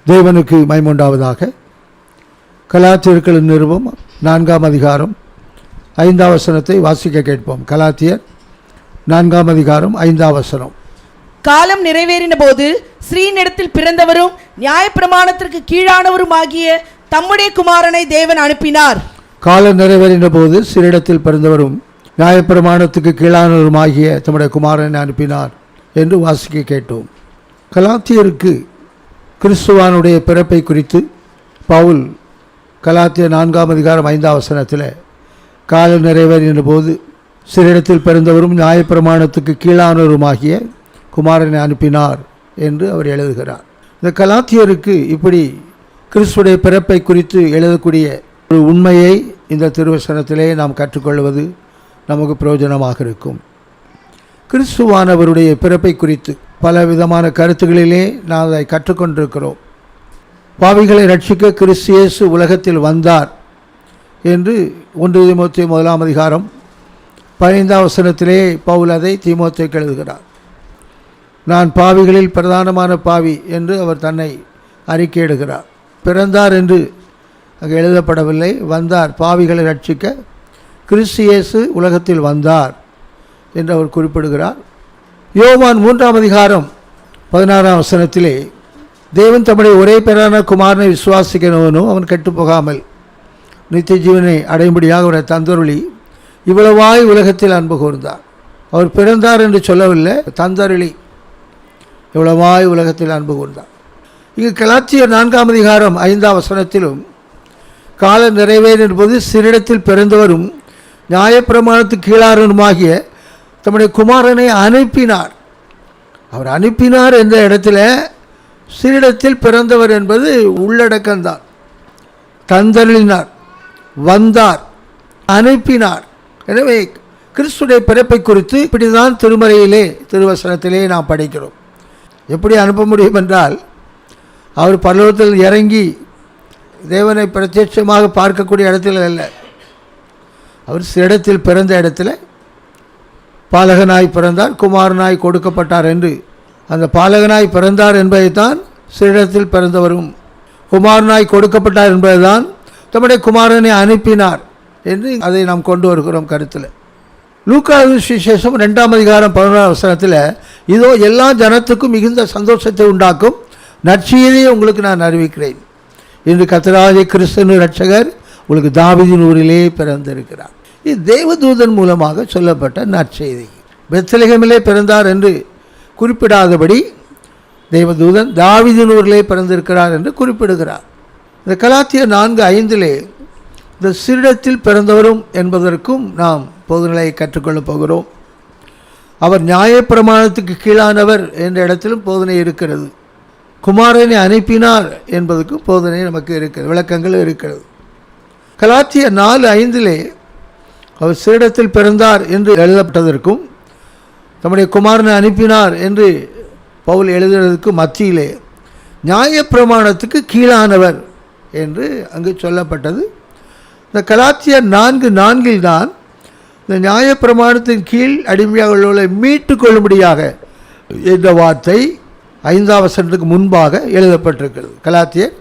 தேவனுக்கு மகிமை. கலாத்தியர்களின் நிருபம் 4ஆம் அதிகாரம் 5ஆம் வசனத்தை வாசிக்க கேட்போம். கலாத்தியர் 4ஆம் அதிகாரம் 5ஆம் வசனம். காலம் நிறைவேறின போது ஸ்ரீனிடத்தில் பிறந்தவரும் நியாயப்பிரமாணத்திற்கு கீழானவரும் ஆகிய தம்முடைய குமாரனை தேவன் அனுப்பினார். காலம் நிறைவேறின போது ஸ்ரீனிடத்தில் பிறந்தவரும் நியாயப்பிரமாணத்துக்கு கீழானவரும் ஆகிய தம்முடைய குமாரனை அனுப்பினார் என்று வாசிக்க கேட்டோம். கலாத்தியருக்கு கிறிஸ்துவானுடைய பிறப்பை குறித்து பவுல் கலாத்தியர் 4ஆம் அதிகாரம் 5ஆம் வசனத்தில் காலம் நிறைவேறின போது சிறிடத்தில் பிறந்தவரும் நியாயப்பிரமாணத்துக்கு கீழானவருமாகிய குமாரனை அனுப்பினார் என்று அவர் எழுதுகிறார். இந்த கலாத்தியருக்கு இப்படி கிறிஸ்துடைய பிறப்பை குறித்து எழுதக்கூடிய ஒரு உண்மையை இந்த திருவசனத்திலே நாம் கற்றுக்கொள்வது நமக்கு பிரயோஜனமாக இருக்கும். கிறிஸ்துவானவருடைய பிறப்பை குறித்து பல விதமான கருத்துக்களிலே நாம் அதை கற்றுக்கொண்டிருக்கிறோம். பாவிகளை ரட்சிக்க கிறிஸ்து இயேசு உலகத்தில் வந்தார் என்று 1 தீமோத்தேயு 1ஆம் அதிகாரம் 15ஆம் வசனத்திலே பவுல் அதை தீமோத்தேயுக்கு எழுதுகிறார். நான் பாவிகளில் பிரதானமான பாவி என்று அவர் தன்னை அறிக்கையிடுகிறார். பிறந்தார் என்று அங்கே எழுதப்படவில்லை, வந்தார். பாவிகளை ரட்சிக்க கிறிஸ்து இயேசு உலகத்தில் வந்தார் என்று அவர் குறிப்பிடுகிறார். யோவான் 3ஆம் அதிகாரம் 16ஆம் வசனத்திலே தேவன் தம்முடைய ஒரே பேரான குமாரனை விசுவாசிக்கிறவனும் அவன் கெட்டு போகாமல் நித்திய ஜீவனை அடையும்படியாக அவரை தந்தருளி இவ்வளவாய் உலகத்தில் அன்பு கூர்ந்தார். அவர் பிறந்தார் என்று சொல்லவில்லை, தந்தருளி இவ்வளவாய் உலகத்தில் அன்பு கூர்ந்தார். இங்கு கலாத்தியர் 4ஆம் அதிகாரம் 5ஆம் வசனத்திலும் காலம் நிறைவேறின போது சிறிடத்தில் பிறந்தவரும் நியாயப்பிரமாணத்துக்கு கீழானவருமாகிய தம்முடைய குமாரனை அனுப்பினார். அவர் அனுப்பினார் என்ற இடத்துல சிறிடத்தில் பிறந்தவர் என்பது உள்ளடக்கம்தான். தந்தருளினார், வந்தார், அனுப்பினார். எனவே கிறிஸ்துடைய பிறப்பை குறித்து இப்படிதான் திருமறையிலே திருவசனத்திலே நாம் படிக்கிறோம். எப்படி அனுப்ப முடியும் என்றால், அவர் பரலோகத்தில் இறங்கி தேவனை பிரத்யட்சமாக பார்க்கக்கூடிய இடத்துல அல்ல, அவர் சிறிடத்தில் பிறந்த இடத்துல பாலகனாய் பிறந்தார், குமாரனாய் கொடுக்கப்பட்டார் என்று அந்த பாலகனாய் பிறந்தார் என்பதைத்தான் சிறிடத்தில் பிறந்தவரும் குமாரனாய் கொடுக்கப்பட்டார் என்பதுதான் தம்முடைய குமாரனை அனுப்பினார் என்று அதை நாம் கொண்டு வருகிறோம் கருத்தில். லூக்கா சுவிசேஷம் 2ஆம் அதிகாரம் 11ஆம் வசனத்தில் இதோ எல்லா ஜனத்துக்கும் மிகுந்த சந்தோஷத்தை உண்டாக்கும் நற்செய்தியை உங்களுக்கு நான் அறிவிக்கிறேன். இன்று கர்த்தராகிய கிறிஸ்து இரட்சகர் உங்களுக்கு தாவீதின் ஊரிலே பிறந்திருக்கிறார். இது தேவதூதன் மூலமாக சொல்லப்பட்ட நற்செய்தி. பெத்லகேமிலே பிறந்தார் என்று குறிப்பிடாதபடி தேவதூதன் தாவீதின் ஊரிலே பிறந்திருக்கிறார் என்று குறிப்பிடுகிறார். இந்த கலாத்தியர் 4:5 இந்த சிறிடத்தில் பிறந்தவரும் என்பதற்கும் நாம் போதனையை கற்றுக்கொள்ளப் போகிறோம். அவர் நியாயப்பிரமாணத்துக்கு கீழானவர் என்ற இடத்திலும் போதனை இருக்கிறது. குமாரனை அனுப்பினார் என்பதற்கும் போதனை நமக்கு இருக்கிறது, விளக்கங்கள் இருக்கிறது. கலாத்தியர் 4:5 அவர் சிறிடத்தில் பிறந்தார் என்று எழுதப்பட்டதற்கும் தம்முடைய குமாரனை அனுப்பினார் என்று பவுல் எழுதுவதற்கு மத்தியிலே நியாயப்பிரமாணத்துக்கு கீழானவர் என்று அங்கு சொல்லப்பட்டது. இந்த கலாத்தியர் 4:4 தான் இந்த நியாயப்பிரமாணத்தின் கீழ் அடிமையாக உள்ளவர்களை மீட்டு கொள்ளும்படியாக என்ற வார்த்தை 5ஆம் வசனத்துக்கு முன்பாக எழுதப்பட்டிருக்கிறது. கலாத்தியர்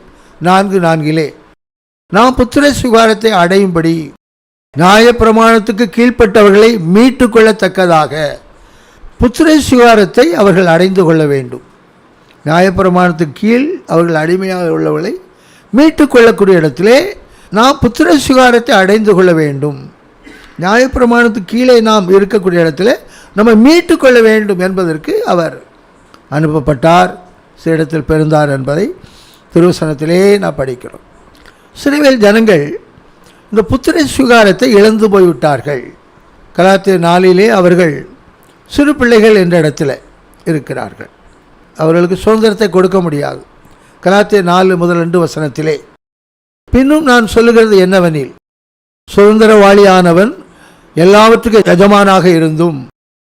4:4 நாம் புத்திர சுகாரத்தை அடையும்படி நியாயப்பிரமாணத்துக்கு கீழ்ப்பட்டவர்களை மீட்டு கொள்ளத்தக்கதாக புத்திர சுகாரத்தை அவர்கள் அடைந்து கொள்ள வேண்டும். நியாயப்பிரமாணத்துக்கு கீழ் அவர்கள் அடிமையாக உள்ளவர்களை மீட்டு கொள்ளக்கூடிய இடத்திலே நாம் புத்திர சுகாரத்தை அடைந்து கொள்ள வேண்டும். நியாயப்பிரமாணத்துக்கு கீழே நாம் இருக்கக்கூடிய இடத்துல நம்ம மீட்டு கொள்ள வேண்டும் என்பதற்கு அவர் அனுப்பப்பட்டார், சிறிடத்தில் பிறந்தார் என்பதை திருவசனத்திலே நாம் படிக்கிறோம். சிறுவேல் ஜனங்கள் இந்த புத்திர சுகாரத்தை இழந்து போய்விட்டார்கள். கலாத்தியர் 4 அவர்கள் சிறு பிள்ளைகள் என்ற இடத்துல இருக்கிறார்கள். அவர்களுக்கு சுதந்திரத்தை கொடுக்க முடியாது. கலாத்தியர் 4:1-2 வசனத்திலே பின்னும் நான் சொல்லுகிறது என்னவெனில், சுதந்திரவாளியானவன் எல்லாவற்றுக்கும் எஜமானாக இருந்தும்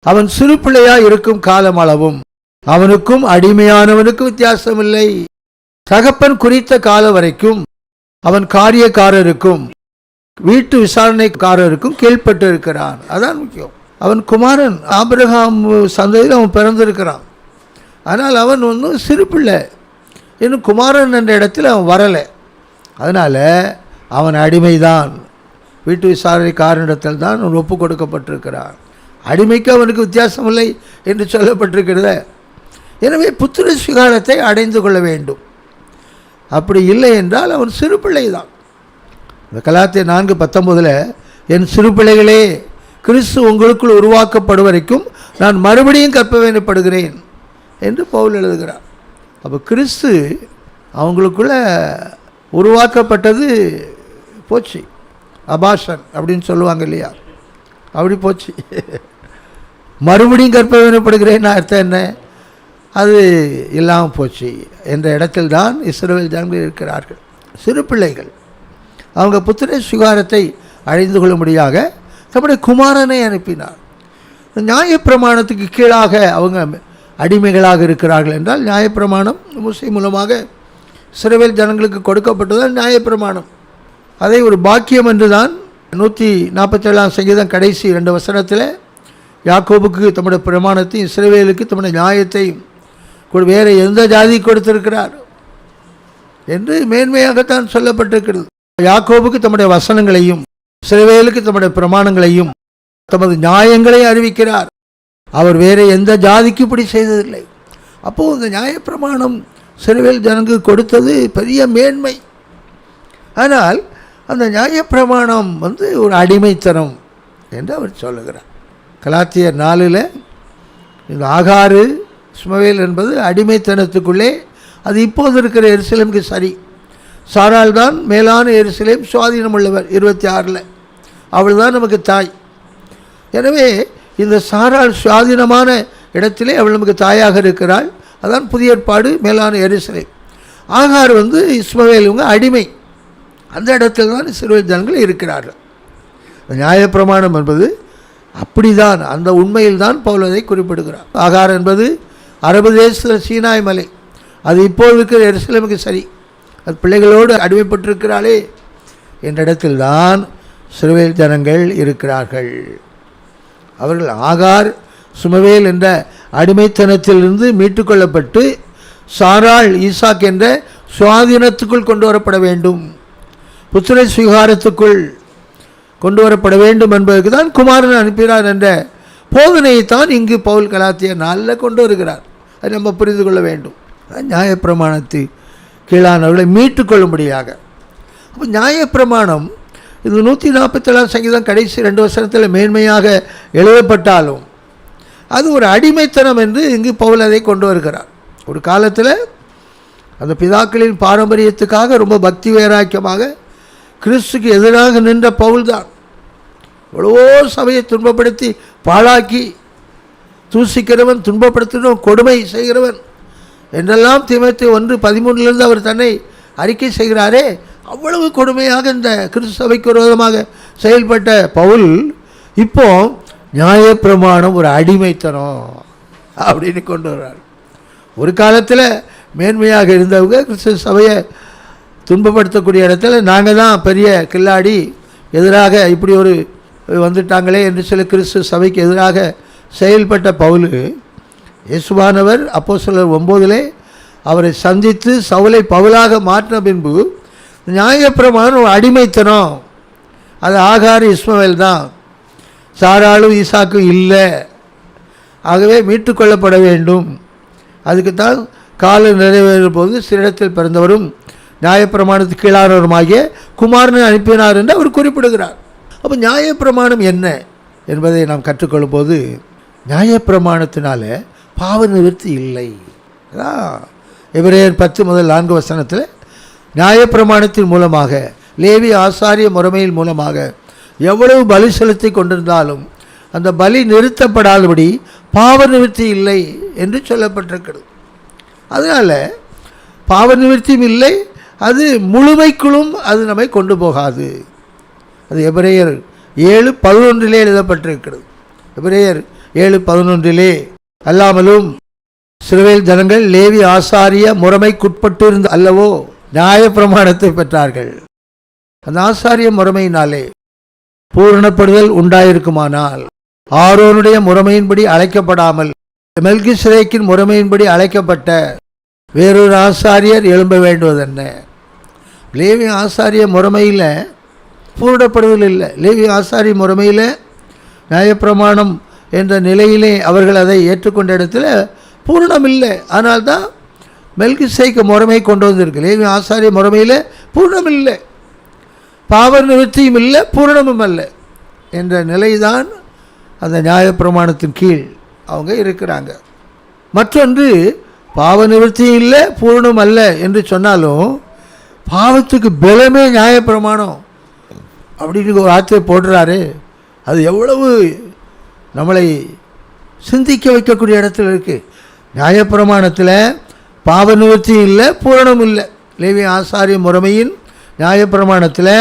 அவன் சிறு பிள்ளையாய் இருக்கும் காலம் அளவும் அவனுக்கும் அடிமையானவனுக்கும் வித்தியாசமில்லை. தகப்பன் குறித்த காலம் வரைக்கும் அவன் காரியக்காரருக்கும் வீட்டு விசாரணைக்காரருக்கும் கீழ்பட்டு இருக்கிறான். அதான் முக்கியம். அவன் குமாரன், ஆபிரகாம் சந்ததியில் அவன் பிறந்திருக்கிறான். ஆனால் அவன் ஒன்றும் சிறு பிள்ளை. இன்னும் குமாரன் என்ற இடத்தில் அவன் வரலை. அதனால் அவன் அடிமைதான். வீட்டு விசாரணைக்காரனிடத்தில் தான் அவன் ஒப்பு கொடுக்கப்பட்டிருக்கிறான். அடிமைக்கு அவனுக்கு வித்தியாசம் இல்லை என்று சொல்லப்பட்டிருக்கிறத. எனவே புத்திர சுகாரத்தை அடைந்து கொள்ள வேண்டும். அப்படி இல்லை என்றால் அவன் சிறு பிள்ளை தான். இந்த கலாத்தியர் 4:19 என் சிறு பிள்ளைகளே, கிறிஸ்து உங்களுக்குள் உருவாக்கப்படும் வரைக்கும் நான் மறுபடியும் கற்பவேனப்படுகிறேன் என்று பவுல் எழுதுகிறார். அப்போ கிறிஸ்து அவங்களுக்குள்ள உருவாக்கப்பட்டது போச்சு. அபாஷன் அப்படின்னு சொல்லுவாங்க இல்லையா, அப்படி போச்சு. மறுபடியும் கற்பவேனப்படுகிறேன்னு அர்த்தம் என்ன? அது இல்லாமல் போச்சு என்ற இடத்தில் தான் இஸ்ரவேல் ஜனங்கள் இருக்கிறார்கள். சிறு பிள்ளைகள் அவங்க புத்திர சுகாரத்தை அடைந்து கொள்ளும்படியாக தம்முடைய குமாரனை அனுப்பினார். நியாயப்பிரமாணத்துக்கு கீழாக அவங்க அடிமைகளாக இருக்கிறார்கள் என்றால், நியாயப்பிரமாணம் மோசே மூலமாக இஸ்ரவேல் ஜனங்களுக்கு கொடுக்கப்பட்டதால் நியாயப்பிரமாணம் அதை ஒரு பாக்கியம் என்று தான் 147 சங்கீதம் கடைசி 2 வசனத்தில் யாக்கோபுக்கு தம்முடைய பிரமாணத்தையும் இஸ்ரவேலுக்கு தம்முடைய நியாயத்தையும் வேறு எந்த ஜாதி கொடுத்திருக்கிறார் என்று மேன்மையாகத்தான் சொல்லப்பட்டிருக்கிறது. யாக்கோபுக்கு தம்முடைய வசனங்களையும் இஸ்ரவேலுக்கு தம்முடைய பிரமாணங்களையும் தமது நியாயங்களை அறிவிக்கிறார். அவர் வேறு எந்த ஜாதிக்கு இப்படி செய்ததில்லை. அப்போது இந்த நியாயப்பிரமாணம் இஸ்ரவேல் ஜனங்களுக்கு கொடுத்தது பெரிய மேன்மை. ஆனால் அந்த நியாயப்பிரமாணம் ஒரு அடிமைத்தனம் என்று அவர் சொல்லுகிறார். கலாத்தியர் 4 இந்த ஆகாரு இஸ்மவேல் என்பது அடிமைத்தனத்துக்குள்ளே, அது இப்போது இருக்கிற எருசலேமுக்கு சரி. சாராள் தான் மேலான எருசலேம், சுவாதீனம் உள்ளவர் 26 அவள் தான் நமக்கு தாய். எனவே இந்த சாராள் சுவாதீனமான இடத்திலே அவள் நமக்கு தாயாக இருக்கிறாள். அதான் புதிய ஏற்பாடு மேலான எருசலேம். ஆகார் இஸ்மவேல் இவங்க அடிமை. அந்த இடத்தில் தான் இஸ்ரவேல் ஜனங்கள் இருக்கிறார்கள். நியாயப்பிரமாணம் என்பது அப்படிதான், அந்த உண்மையில் தான் பவுல் அதை குறிப்பிடுகிறார். ஆகார் என்பது அரபு தேசத்தில் சீனாய் மலை, அது இப்போது இருக்கிற எருசலேமுக்கு சரி. அது பிள்ளைகளோடு அடிமைப்பட்டிருக்கிறாளே என்ற இடத்தில் தான் இஸ்ரவேல் ஜனங்கள் இருக்கிறார்கள். அவர்கள் ஆகார் சுமவேல் என்ற அடிமைத்தனத்திலிருந்து மீட்டுக்கொள்ளப்பட்டு சாராள் ஈசாக் என்ற சுவாதீனத்துக்குள் கொண்டு வரப்பட வேண்டும், புத்திர சுகாரத்துக்குள் கொண்டு வரப்பட வேண்டும் என்பதற்கு தான் குமாரன் அனுப்பினார் என்ற போதனையைத்தான் இங்கு பவுல் கலாத்தியர் 4 கொண்டு வருகிறார். அதை நம்ம புரிந்து கொள்ள வேண்டும். நியாயப்பிரமாணத்தை கீழானவர்களை மீட்டுக்கொள்ளும்படியாக. அப்போ நியாயப்பிரமாணம் இது 147 சங்கீதம் கடைசி 2 வசனத்தில் மேன்மையாக எழுதப்பட்டாலும் அது ஒரு அடிமைத்தனம் என்று இங்கு பவுல் அதை கொண்டு வருகிறார். ஒரு காலத்தில் அந்த பிதாக்களின் பாரம்பரியத்துக்காக ரொம்ப பக்தி வைராக்கியமாக கிறிஸ்துக்கு எதிராக நின்ற பவுல் தான் எவ்வளவோ சபையை துன்பப்படுத்தி பாழாக்கி தூசிக்கிறவன், துன்பப்படுத்துகிறவன், கொடுமை செய்கிறவன் என்றெல்லாம் தீமோத்தேயு 1:13 அவர் தன்னை அறிக்கை செய்கிறாரே, அவ்வளவு கொடுமையாக இந்த கிறிஸ்து சபைக்கு விரோதமாக செயல்பட்ட பவுல் இப்போ நியாயப்பிரமாணம் ஒரு அடிமைத்தனம் அப்படின்னு கொண்டு வர்றார். ஒரு காலத்தில் மேன்மையாக இருந்தவங்க கிறிஸ்து சபையை துன்பப்படுத்தக்கூடிய இடத்துல நாங்கள் தான் பெரிய கில்லாடி, எதிராக இப்படி ஒரு வந்துட்டாங்களே என்று சில கிறிஸ்து சபைக்கு எதிராக செயல்பட்ட பவுல், இயேசுவானவர் அப்போஸ்தலர் 9 அவரை சந்தித்து சவுலை பவுலாக மாற்றின பின்பு நியாயப்பிரமாணம் ஒரு அடிமைத்தனம், அது ஆகார் இஸ்மவேல் தான், சாராளும் ஈசாக்கும் இல்லை, ஆகவே மீட்டுக்கொள்ளப்பட வேண்டும். அதுக்குத்தான் காலம் நிறைவேறும் போது சிறிடத்தில் பிறந்தவரும் நியாயப்பிரமாணத்துக்கு கீழானவருமாகிய குமாரனை அனுப்பினார் என்று அவர் குறிப்பிடுகிறார். அப்போ நியாயப்பிரமாணம் என்ன என்பதை நாம் கற்றுக்கொள்ளும் போது, நியாயப்பிரமாணத்தினால பாவ நிவர்த்தி இல்லை. எபிரேயர் 10-4 வசனத்தில் நியாயப்பிரமாணத்தின் மூலமாக லேவி ஆசாரிய முறைமையின் மூலமாக எவ்வளவு பலி செலுத்தி கொண்டிருந்தாலும் அந்த பலி நிறுத்தப்படாதபடி பாவ நிவர்த்தி இல்லை என்று சொல்லப்பட்டிருக்கிறது. அதனால் பாவ நிவர்த்தியும் இல்லை, அது முழுமைக்குள்ளும் அது நம்மை கொண்டு போகாது. அது எபிரேயர் 7:11 எழுதப்பட்டிருக்கிறது. எபிரேயர் 7:11 அல்லாமலும் இஸ்ரவேல் ஜனங்கள் லேவி ஆசாரிய முறைமைக்குட்பட்டு இருந்த அல்லவோ நியாயப்பிரமாணத்தை பெற்றார்கள். அந்த ஆசாரிய முறைமையினாலே பூரணப்படுதல் உண்டாயிருக்குமானால் ஆரோனுடைய முறைமையின்படி அழைக்கப்படாமல் மெல்கிசேதேக்கின் முறைமையின்படி அழைக்கப்பட்ட வேறொரு ஆசாரியர் எழும்ப வேண்டுவதென்ன? லேவி ஆசாரிய முறைமையில் பூரணப்படுவதில்லை. லேவி ஆசாரிய முறைமையில் நியாயப்பிரமாணம் என்ற நிலையிலே அவர்கள் அதை ஏற்றுக்கொண்ட இடத்துல பூரணம் இல்லை. ஆனால்தான் மெல்கிசேதேக்கு முறைமை கொண்டு வந்திருக்கு. லேவி ஆசாரிய முறைமையில் பூரணம் இல்லை, பாவ நிவர்த்தியும் இல்லை, பூரணமும் அல்ல என்ற நிலைதான் அந்த நியாயப்பிரமாணத்தின் கீழ் அவங்க இருக்கிறாங்க. மற்றொன்று, பாவ நிவர்த்தியும் இல்லை, பூரணம் அல்ல என்று சொன்னாலும் பாவத்துக்கு பலமே நியாயப்பிரமாணம் அப்படின்னு ஒரு வார்த்தை போடுறாரு. அது எவ்வளவு நம்மளை சிந்திக்க வைக்கக்கூடிய இடத்துல இருக்குது. நியாயப்பிரமாணத்தில் பாவ நிவர்த்தியும் இல்லை, பூரணம் இல்லை. லேவி ஆசாரிய முறைமையின் நியாயப்பிரமாணத்தில்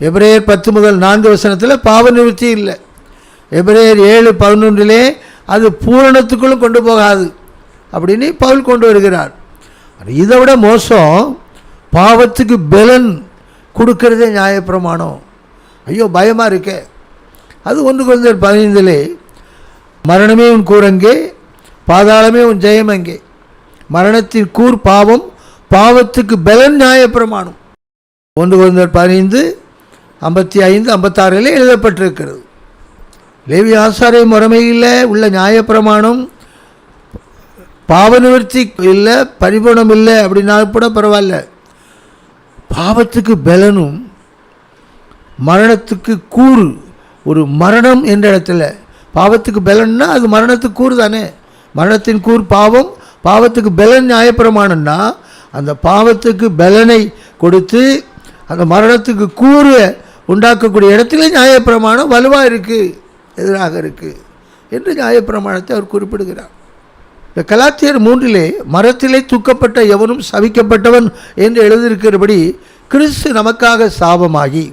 எபிரேயர் 10-4 பாவ நிவர்த்தி இல்லை. எபிரேயர் 7:11 அது பூரணத்துக்குள்ளும் கொண்டு போகாது அப்படின்னு பவுல் கொண்டு வருகிறார். இதை விட மோசம், பாவத்துக்கு பலன் கொடுக்கறதே நியாயப்பிரமாணம். ஐயோ பயமாக இருக்கே. அது 1 கொரிந்தியர் 15 மரணமே உன் கூரங்கே, பாதாளமே உன் ஜெயம் அங்கே. மரணத்தின் கூர் பாவம், பாவத்துக்கு பலன் நியாயப்பிரமாணம். 1 கொரிந்தியர் 15:55-56 எழுதப்பட்டிருக்கிறது. லேவி ஆசாரிய முறைமையில் உள்ள நியாயப்பிரமாணம் பாவ நிவர்த்தி இல்லை, பரிபூர்ணம் இல்லை அப்படின்னா கூட பரவாயில்ல. பாவத்துக்கு பலனும் மரணத்துக்கு கூறு, ஒரு மரணம் என்ற இடத்துல பாவத்துக்கு பலன்னா அது மரணத்துக்கு கூறு தானே. மரணத்தின் கூறு பாவம், பாவத்துக்கு பலன் நியாயப்பிரமாணம்னா அந்த பாவத்துக்கு பலனை கொடுத்து அந்த மரணத்துக்கு கூறு உண்டாக்கக்கூடிய இடத்துல நியாயப்பிரமாணம் வலுவாக இருக்குது, எதிராக இருக்குது என்று நியாயப்பிரமாணத்தை அவர் குறிப்பிடுகிறார். இந்த கலாத்தியர் 3 மரத்திலே தூக்கப்பட்ட எவனும் சபிக்கப்பட்டவன் என்று எழுதியிருக்கிறபடி கிறிஸ்து நமக்காக சாபமாகி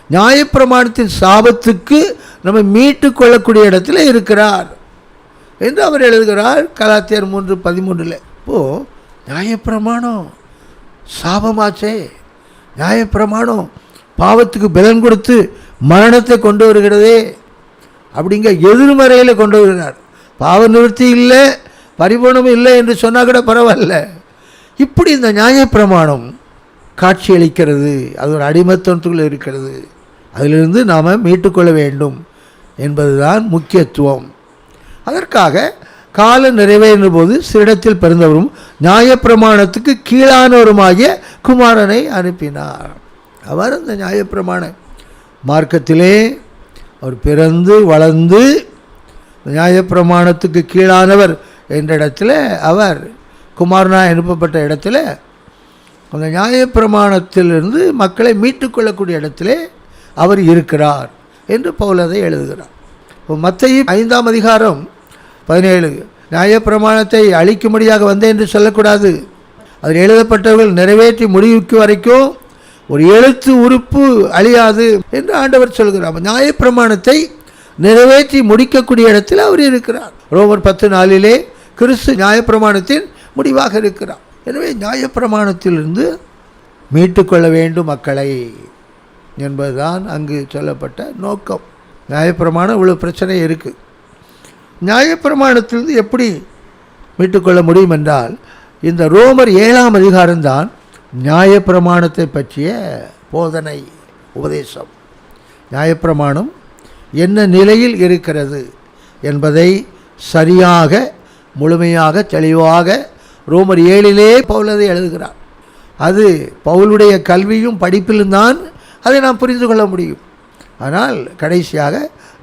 நியாயப்பிரமாணத்தின் சாபத்துக்கு நம்ம மீட்டு கொள்ளக்கூடிய இடத்துல இருக்கிறார் என்று அவர் எழுதுகிறார். கலாத்தியர் 3:13. இப்போது நியாயப்பிரமாணம் சாபமாச்சே, நியாயப்பிரமாணம் பாவத்துக்கு பலன் கொடுத்து மரணத்தை கொண்டு வருகிறதே அப்படிங்க எதிர்மறையில் கொண்டு வருகிறார். பாவ நிவர்த்தி இல்லை, பரிபூர்ணம் இல்லை என்று சொன்னால் கூட பரவாயில்ல. இப்படி இந்த நியாயப்பிரமாணம் காட்சியளிக்கிறது. அது ஒரு அடிமத்தத்துக்குள்ளே இருக்கிறது. அதிலிருந்து நாம் மீட்டுக்கொள்ள வேண்டும் என்பதுதான் முக்கியத்துவம். அதற்காக கால நிறைவேறின போது சிறிடத்தில் பிறந்தவரும் நியாயப்பிரமாணத்துக்கு கீழானவருமாகிய குமாரனை அனுப்பினார். அவர் அந்த நியாயப்பிரமாண மார்க்கத்திலே அவர் பிறந்து வளர்ந்து நியாயப்பிரமாணத்துக்கு கீழானவர் என்ற இடத்துல அவர் குமாரனாய் அனுப்பப்பட்ட இடத்துல அந்த நியாயப்பிரமாணத்திலிருந்து மக்களை மீட்டுக்கொள்ளக்கூடிய இடத்திலே அவர் இருக்கிறார் என்று பவுல் அதை எழுதுகிறார். மத்தேயு 5:17 நியாயப்பிரமாணத்தை அழிக்கும்படியாக வந்தேன் என்று சொல்லக்கூடாது. அதில் எழுதப்பட்டவர்கள் நிறைவேற்றி முடிவுக்கு வரைக்கும் ஒரு எழுத்து உறுப்பு அழியாது என்று ஆண்டவர் சொல்கிறார். நியாயப்பிரமாணத்தை நிறைவேற்றி முடிக்கக்கூடிய இடத்தில் அவர் இருக்கிறார். ரோமர் 10:4 கிறிஸ்து நியாயப்பிரமாணத்தின் முடிவாக இருக்கிறார். எனவே நியாயப்பிரமாணத்திலிருந்து மீட்டுக்கொள்ள வேண்டும் மக்களை என்பதுதான் அங்கு சொல்லப்பட்ட நோக்கம். நியாயப்பிரமாணம் இவ்வளோ பிரச்சனை இருக்குது. நியாயப்பிரமாணத்திலிருந்து எப்படி மீட்டுக்கொள்ள முடியும் என்றால் இந்த ரோமர் 7ஆம் அதிகாரம்தான் நியாயப்பிரமாணத்தை பற்றிய போதனை, உபதேசம். நியாயப்பிரமாணம் என்ன நிலையில் இருக்கிறது என்பதை சரியாக முழுமையாக தெளிவாக ரோமர் 7 பவுல் அதை எழுதுகிறார். அது பவுலுடைய கல்வியும் படிப்பிலும் தான் அதை நாம் புரிந்து கொள்ள முடியும். ஆனால் கடைசியாக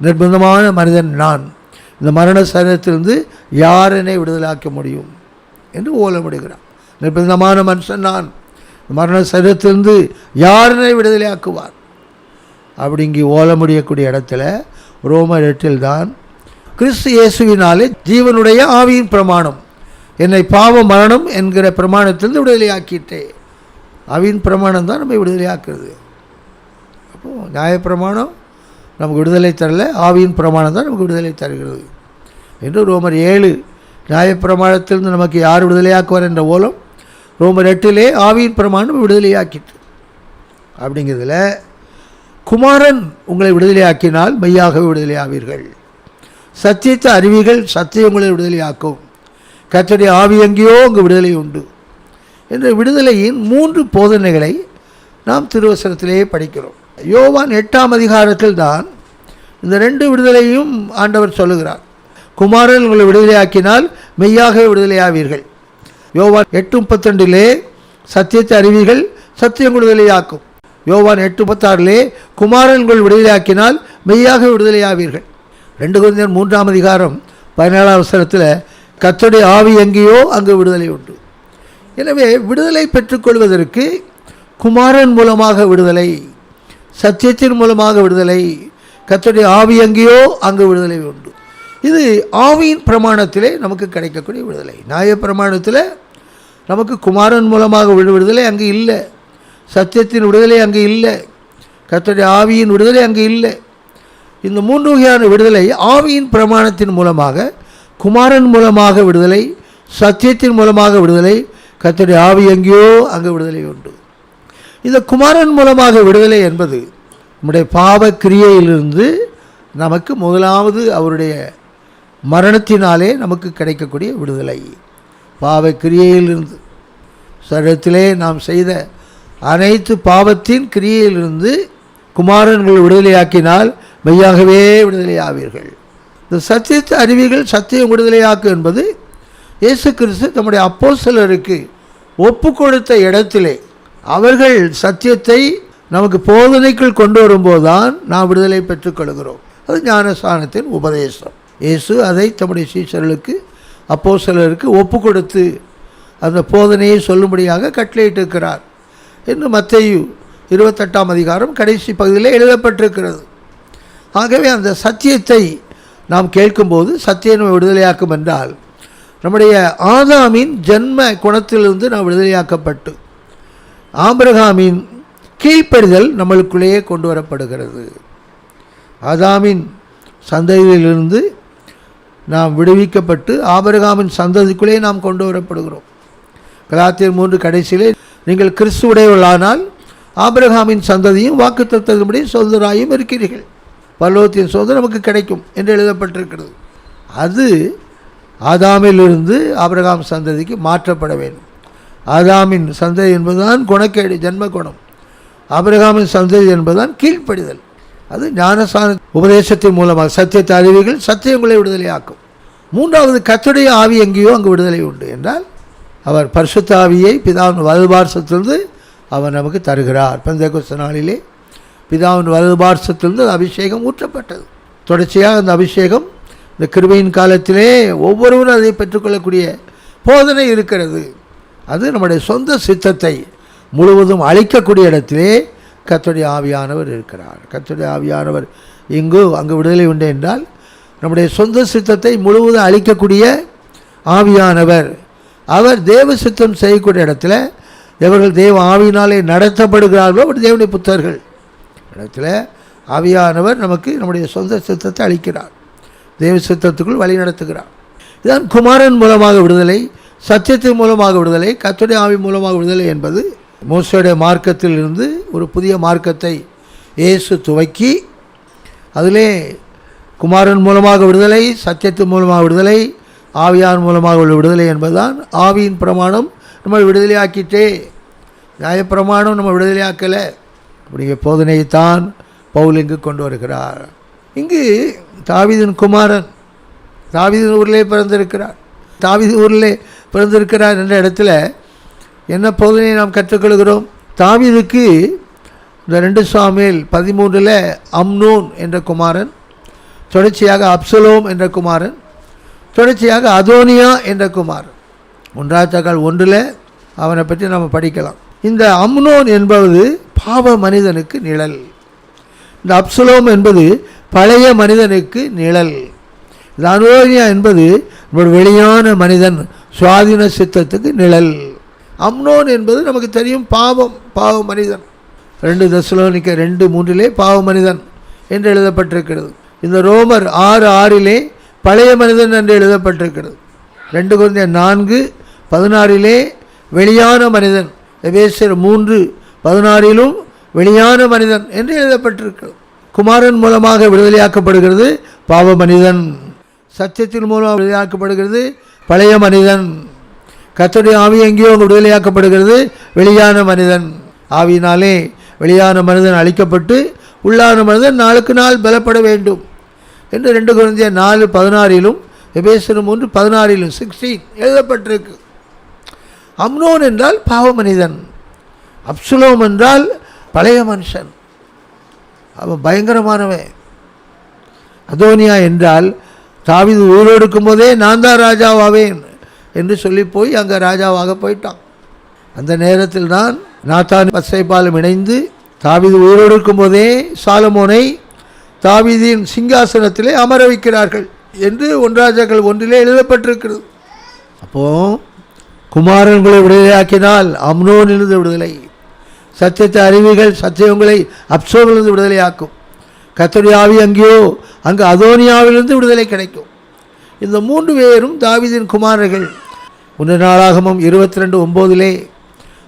நிர்பந்தமான மனிதன் நான், இந்த மரண சரீரத்திலிருந்து யார் என்னை விடுதலாக்க முடியும் என்று ஓலமிடுகிறார். நிர்பந்தமான மனுஷன் நான், மரண சரீரத்திலிருந்து யார் என்னை விடுதலையாக்குவார் அப்படிங்கி ஓல முடியக்கூடிய இடத்துல ரோமர் 8 தான் கிறிஸ்து இயேசுவினாலே ஜீவனுடைய ஆவியின் பிரமாணம் என்னை பாவ மரணம் என்கிற பிரமாணத்திலிருந்து விடுதலையாக்கிட்டே. ஆவியின் பிரமாணம் தான் நம்மை விடுதலையாக்குறது. அப்போது நியாயப்பிரமாணம் நமக்கு விடுதலை தரல, ஆவியின் பிரமாணம் தான் நமக்கு விடுதலை தருகிறது என்று ரோமர் 7 நியாயப்பிரமாணத்திலிருந்து நமக்கு யார் விடுதலையாக்குவார் என்ற ஓலம் ரோமர் 8 ஆவியின் பிரமாணம் விடுதலையாக்கிட்டு. அப்படிங்கிறதுல குமாரன் உங்களை விடுதலையாக்கினால் மெய்யாகவே விடுதலையாவீர்கள். சத்தியத்தை அறிவிகள், சத்தியம் உங்களை விடுதலையாக்கும். கர்த்தருடைய ஆவி எங்கேயோ அங்கு விடுதலை உண்டு. என்ற விடுதலையின் 3 போதனைகளை நாம் திருவசனத்திலேயே படிக்கிறோம். யோவான் 8ஆம் அதிகாரத்தில் தான் இந்த 2 விடுதலையும் ஆண்டவர் சொல்லுகிறார். குமாரன் உங்களை விடுதலையாக்கினால் மெய்யாகவே விடுதலையாவீர்கள். யோவான் 8:32 சத்தியத்தை அறிவீர்கள், சத்தியம் விடுதலையாக்கும். யோவான் 8:36 குமாரன் உங்கள் விடுதலையாக்கினால் மெய்யாக விடுதலையாவீர்கள். 2 கொரிந்தியர் 3ஆம் அதிகாரம் 17ஆம் வசனத்தில் கர்த்தருடைய ஆவி எங்கேயோ அங்கு விடுதலை உண்டு. எனவே விடுதலை பெற்றுக்கொள்வதற்கு குமாரன் மூலமாக விடுதலை, சத்தியத்தின் மூலமாக விடுதலை, கர்த்தருடைய ஆவி எங்கேயோ அங்கு விடுதலை உண்டு. இது ஆவியின் பிரமாணத்திலே நமக்கு கிடைக்கக்கூடிய விடுதலை. நியாய பிரமாணத்தில் நமக்கு குமாரன் மூலமாக விடுதலை அங்கு இல்லை, சத்தியத்தின் விடுதலை அங்கு இல்லை, கர்த்தருடைய ஆவியின் விடுதலை அங்கு இல்லை. இந்த 3 வகையான விடுதலை ஆவியின் பிரமாணத்தின் மூலமாக, குமாரன் மூலமாக விடுதலை, சத்தியத்தின் மூலமாக விடுதலை, கர்த்தருடைய ஆவி எங்கேயோ அங்கு விடுதலை உண்டு. இந்த குமாரன் மூலமாக விடுதலை என்பது நம்முடைய பாவ கிரியையிலிருந்து நமக்கு முதலாவது அவருடைய மரணத்தினாலே நமக்கு கிடைக்கக்கூடிய விடுதலை. பாவ கிரியையிலிருந்து, சரீரத்திலே நாம் செய்த அனைத்து பாவத்தின் கிரியையிலிருந்து குமாரன்கள் விடுதலையாக்கினால் மெய்யாகவே விடுதலையாவீர்கள். இந்த சத்தியத்தை அறிவீர்கள், சத்தியம் விடுதலையாக்கும் என்பது இயேசு கிறிஸ்து தம்முடைய அப்போஸ்தலருக்கு ஒப்பு கொடுத்த இடத்திலே அவர்கள் சத்தியத்தை நமக்கு போதனைக்குள் கொண்டு வரும்போது தான் நாம் விடுதலை பெற்றுக்கொள்கிறோம். அது ஞானஸ்நானத்தின் உபதேசம். இயேசு அதை தம்முடைய சீஷர்களுக்கு அப்போஸ்தலருக்கு ஒப்பு கொடுத்து அந்த போதனையை சொல்லும்படியாக கட்டளையிட்டிருக்கிறார் என்று மத்தேயு 28ஆம் அதிகாரம் கடைசி பகுதியில் எழுதப்பட்டிருக்கிறது. ஆகவே அந்த சத்தியத்தை நாம் கேட்கும்போது சத்தியம் நம்மை விடுதலையாக்கும் என்றால் நம்முடைய ஆதாமின் ஜென்ம குணத்திலிருந்து நாம் விடுதலையாக்கப்பட்டு ஆபிரகாமின் கீழ்ப்படிதல் நம்மளுக்குள்ளேயே கொண்டு வரப்படுகிறது. ஆதாமின் சந்ததியிலிருந்து நாம் விடுவிக்கப்பட்டு ஆபிரகாமின் சந்ததிக்குள்ளே நாம் கொண்டு வரப்படுகிறோம். கலாத்தியர் 3 கடைசியிலே நீங்கள் கிறிஸ்துவுடையவர்களானால் ஆபிரகாமின் சந்ததியும் வாக்குத்தத்தத்தின்படி சுதந்திராயும் இருக்கிறீர்கள், பரலோகத்தின் சுதந்திரம் நமக்கு கிடைக்கும் என்று எழுதப்பட்டிருக்கிறது. அது ஆதாமிலிருந்து ஆபிரகாம் சந்ததிக்கு மாற்றப்பட வேண்டும். ஆதாமின் சந்ததி என்பதுதான் குணக்கேடு, ஜென்ம குணம். ஆபிரகாமின் சந்ததி என்பதுதான் கீழ்ப்படிதல். அது ஞானஸ்நான உபதேசத்தின் மூலமாக சத்தியத்தை அறிவீர்கள், சத்தியங்களை விடுதலையாக்கும். 3வது கர்த்தருடைய ஆவி எங்கேயோ அங்கு விடுதலை உண்டு என்றால் அவர் பரிசுத்த ஆவியை பிதாவின் வலதுபார்சத்திலிருந்து அவர் நமக்கு தருகிறார். பெந்தெக்கோஸ்து நாளிலே பிதாவின் வலதுபார்சத்திலிருந்து அபிஷேகம் ஊற்றப்பட்டது. தொடர்ச்சியாக அந்த அபிஷேகம் இந்த கிருபையின் காலத்திலே ஒவ்வொருவரும் அதை பெற்றுக்கொள்ளக்கூடிய போதனை இருக்கிறது. அது நம்முடைய சொந்த சித்தத்தை முழுவதும் அழிக்கக்கூடிய இடத்திலே கர்த்தருடைய ஆவியானவர் இருக்கிறார். கர்த்தருடைய ஆவியானவர் அங்கு விடுதலை உண்டு என்றால் நம்முடைய சொந்த சித்தத்தை முழுவதும் அழிக்கக்கூடிய ஆவியானவர். அவர் தேவ சித்தம் செய்யக்கூடிய இடத்துல எவர்கள் தேவ ஆவியினாலே நடத்தப்படுகிறார்களோ அவர் தேவனுடைய புத்தர்கள். இடத்துல ஆவியானவர் நமக்கு நம்முடைய சொந்த சித்தத்தை அளிக்கிறார், தேவ சித்தத்துக்குள் வழி நடத்துகிறார். இதுதான் குமாரன் மூலமாக விடுதலை, சத்தியத்தின் மூலமாக விடுதலை, கர்த்தருடைய ஆவி மூலமாக விடுதலை என்பது மோசேயுடைய மார்க்கத்திலிருந்து ஒரு புதிய மார்க்கத்தை இயேசு துவக்கி அதிலே குமாரன் மூலமாக விடுதலை, சத்தியத்தின் மூலமாக விடுதலை, ஆவியான் மூலமாக உள்ள விடுதலை என்பதுதான். ஆவியின் பிரமாணம் நம்ம விடுதலையாக்கிட்டே, நியாயப்பிரமாணம் நம்ம விடுதலையாக்கலை. அப்படிங்கிற போதனையைத்தான் பவுல் இங்கு கொண்டு வருகிறார். இங்கு தாவீதின் குமாரன் தாவீதின் ஊரிலே பிறந்திருக்கிறார். தாவீது ஊரிலே பிறந்திருக்கிறார் என்ற இடத்துல என்ன போதனையை நாம் கற்றுக்கொள்கிறோம்? தாவீதுக்கு இந்த 2 சாமுவேல் 13 அம்னோன் என்ற குமாரன், தொடர்ச்சியாக அப்சலோம் என்ற குமாரன், தொடர்ச்சியாக அதோனியா என்ற குமாரன். 1 1 அவனை பற்றி நாம் படிக்கலாம். இந்த அம்னோன் என்பது பாவ மனிதனுக்கு நிழல். இந்த அப்சலோம் என்பது பழைய மனிதனுக்கு நிழல். இந்த அதோனியா என்பது ஒரு வெளியான மனிதன், சுவாதீன சித்தத்துக்கு நிழல். அம்னோன் என்பது நமக்கு தெரியும், பாவ மனிதன். 2 தெசலோனிக்கர் 2:3 பாவ மனிதன் என்று எழுதப்பட்டிருக்கிறது. இந்த ரோமர் 6:6 பழைய மனிதன் என்று எழுதப்பட்டிருக்கிறது. 2 கொரிந்தியர் 4:16 வெளியான மனிதன், எபேசியர் 3:16 வெளியான மனிதன் என்று எழுதப்பட்டிருக்கிறது. குமாரன் மூலமாக விடுதலையாக்கப்படுகிறது பாவ மனிதன், சத்தியத்தின் மூலமாக விடுதலையாக்கப்படுகிறது பழைய மனிதன், கர்த்தருடைய ஆவி எங்கேயோ அங்கே விடுதலையாக்கப்படுகிறது. வெளியான மனிதன், ஆவியினாலே வெளியான மனிதன் அழிக்கப்பட்டு உள்ளான மனிதன் நாளுக்கு நாள் பலப்பட வேண்டும் என்று 2 கொரிந்தியர் 4:16 எபேசியர் 3:16 16 எழுதப்பட்டிருக்கு. அம்னோன் என்றால் பாவ மனிதன், அப்சலோம் என்றால் பழைய மனுஷன், அவன் பயங்கரமானவன். அதோனியா என்றால் தாவீது உயிரோடு இருக்கும்போதே நான் தான் ராஜாவாவேன் என்று சொல்லி போய் அங்கே ராஜாவாக போயிட்டான். அந்த நேரத்தில் தான் நாத்தான் பத்சேபாலும் இணைந்து தாவீது உயிரோடு இருக்கும்போதே சாலமோனை தாவீதின் சிங்காசனத்திலே அமர வைக்கிறார்கள் என்று 1 ராஜாக்கள் 1 எழுதப்பட்டிருக்கிறது. அப்போது குமாரன்களை விடுதலையாக்கினால் அம்னோனிலிருந்து விடுதலை, சத்தியத்தை அறிவிகள் சத்தியங்களை அப்சலோமிலிருந்து விடுதலையாக்கும். கர்த்தருடைய ஆவி எங்கேயோ அங்கு அதோனியாவிலிருந்து விடுதலை கிடைக்கும். இந்த 3 பேரும் தாவீதின் குமாரர்கள். 1 நாளாகமம் 22:9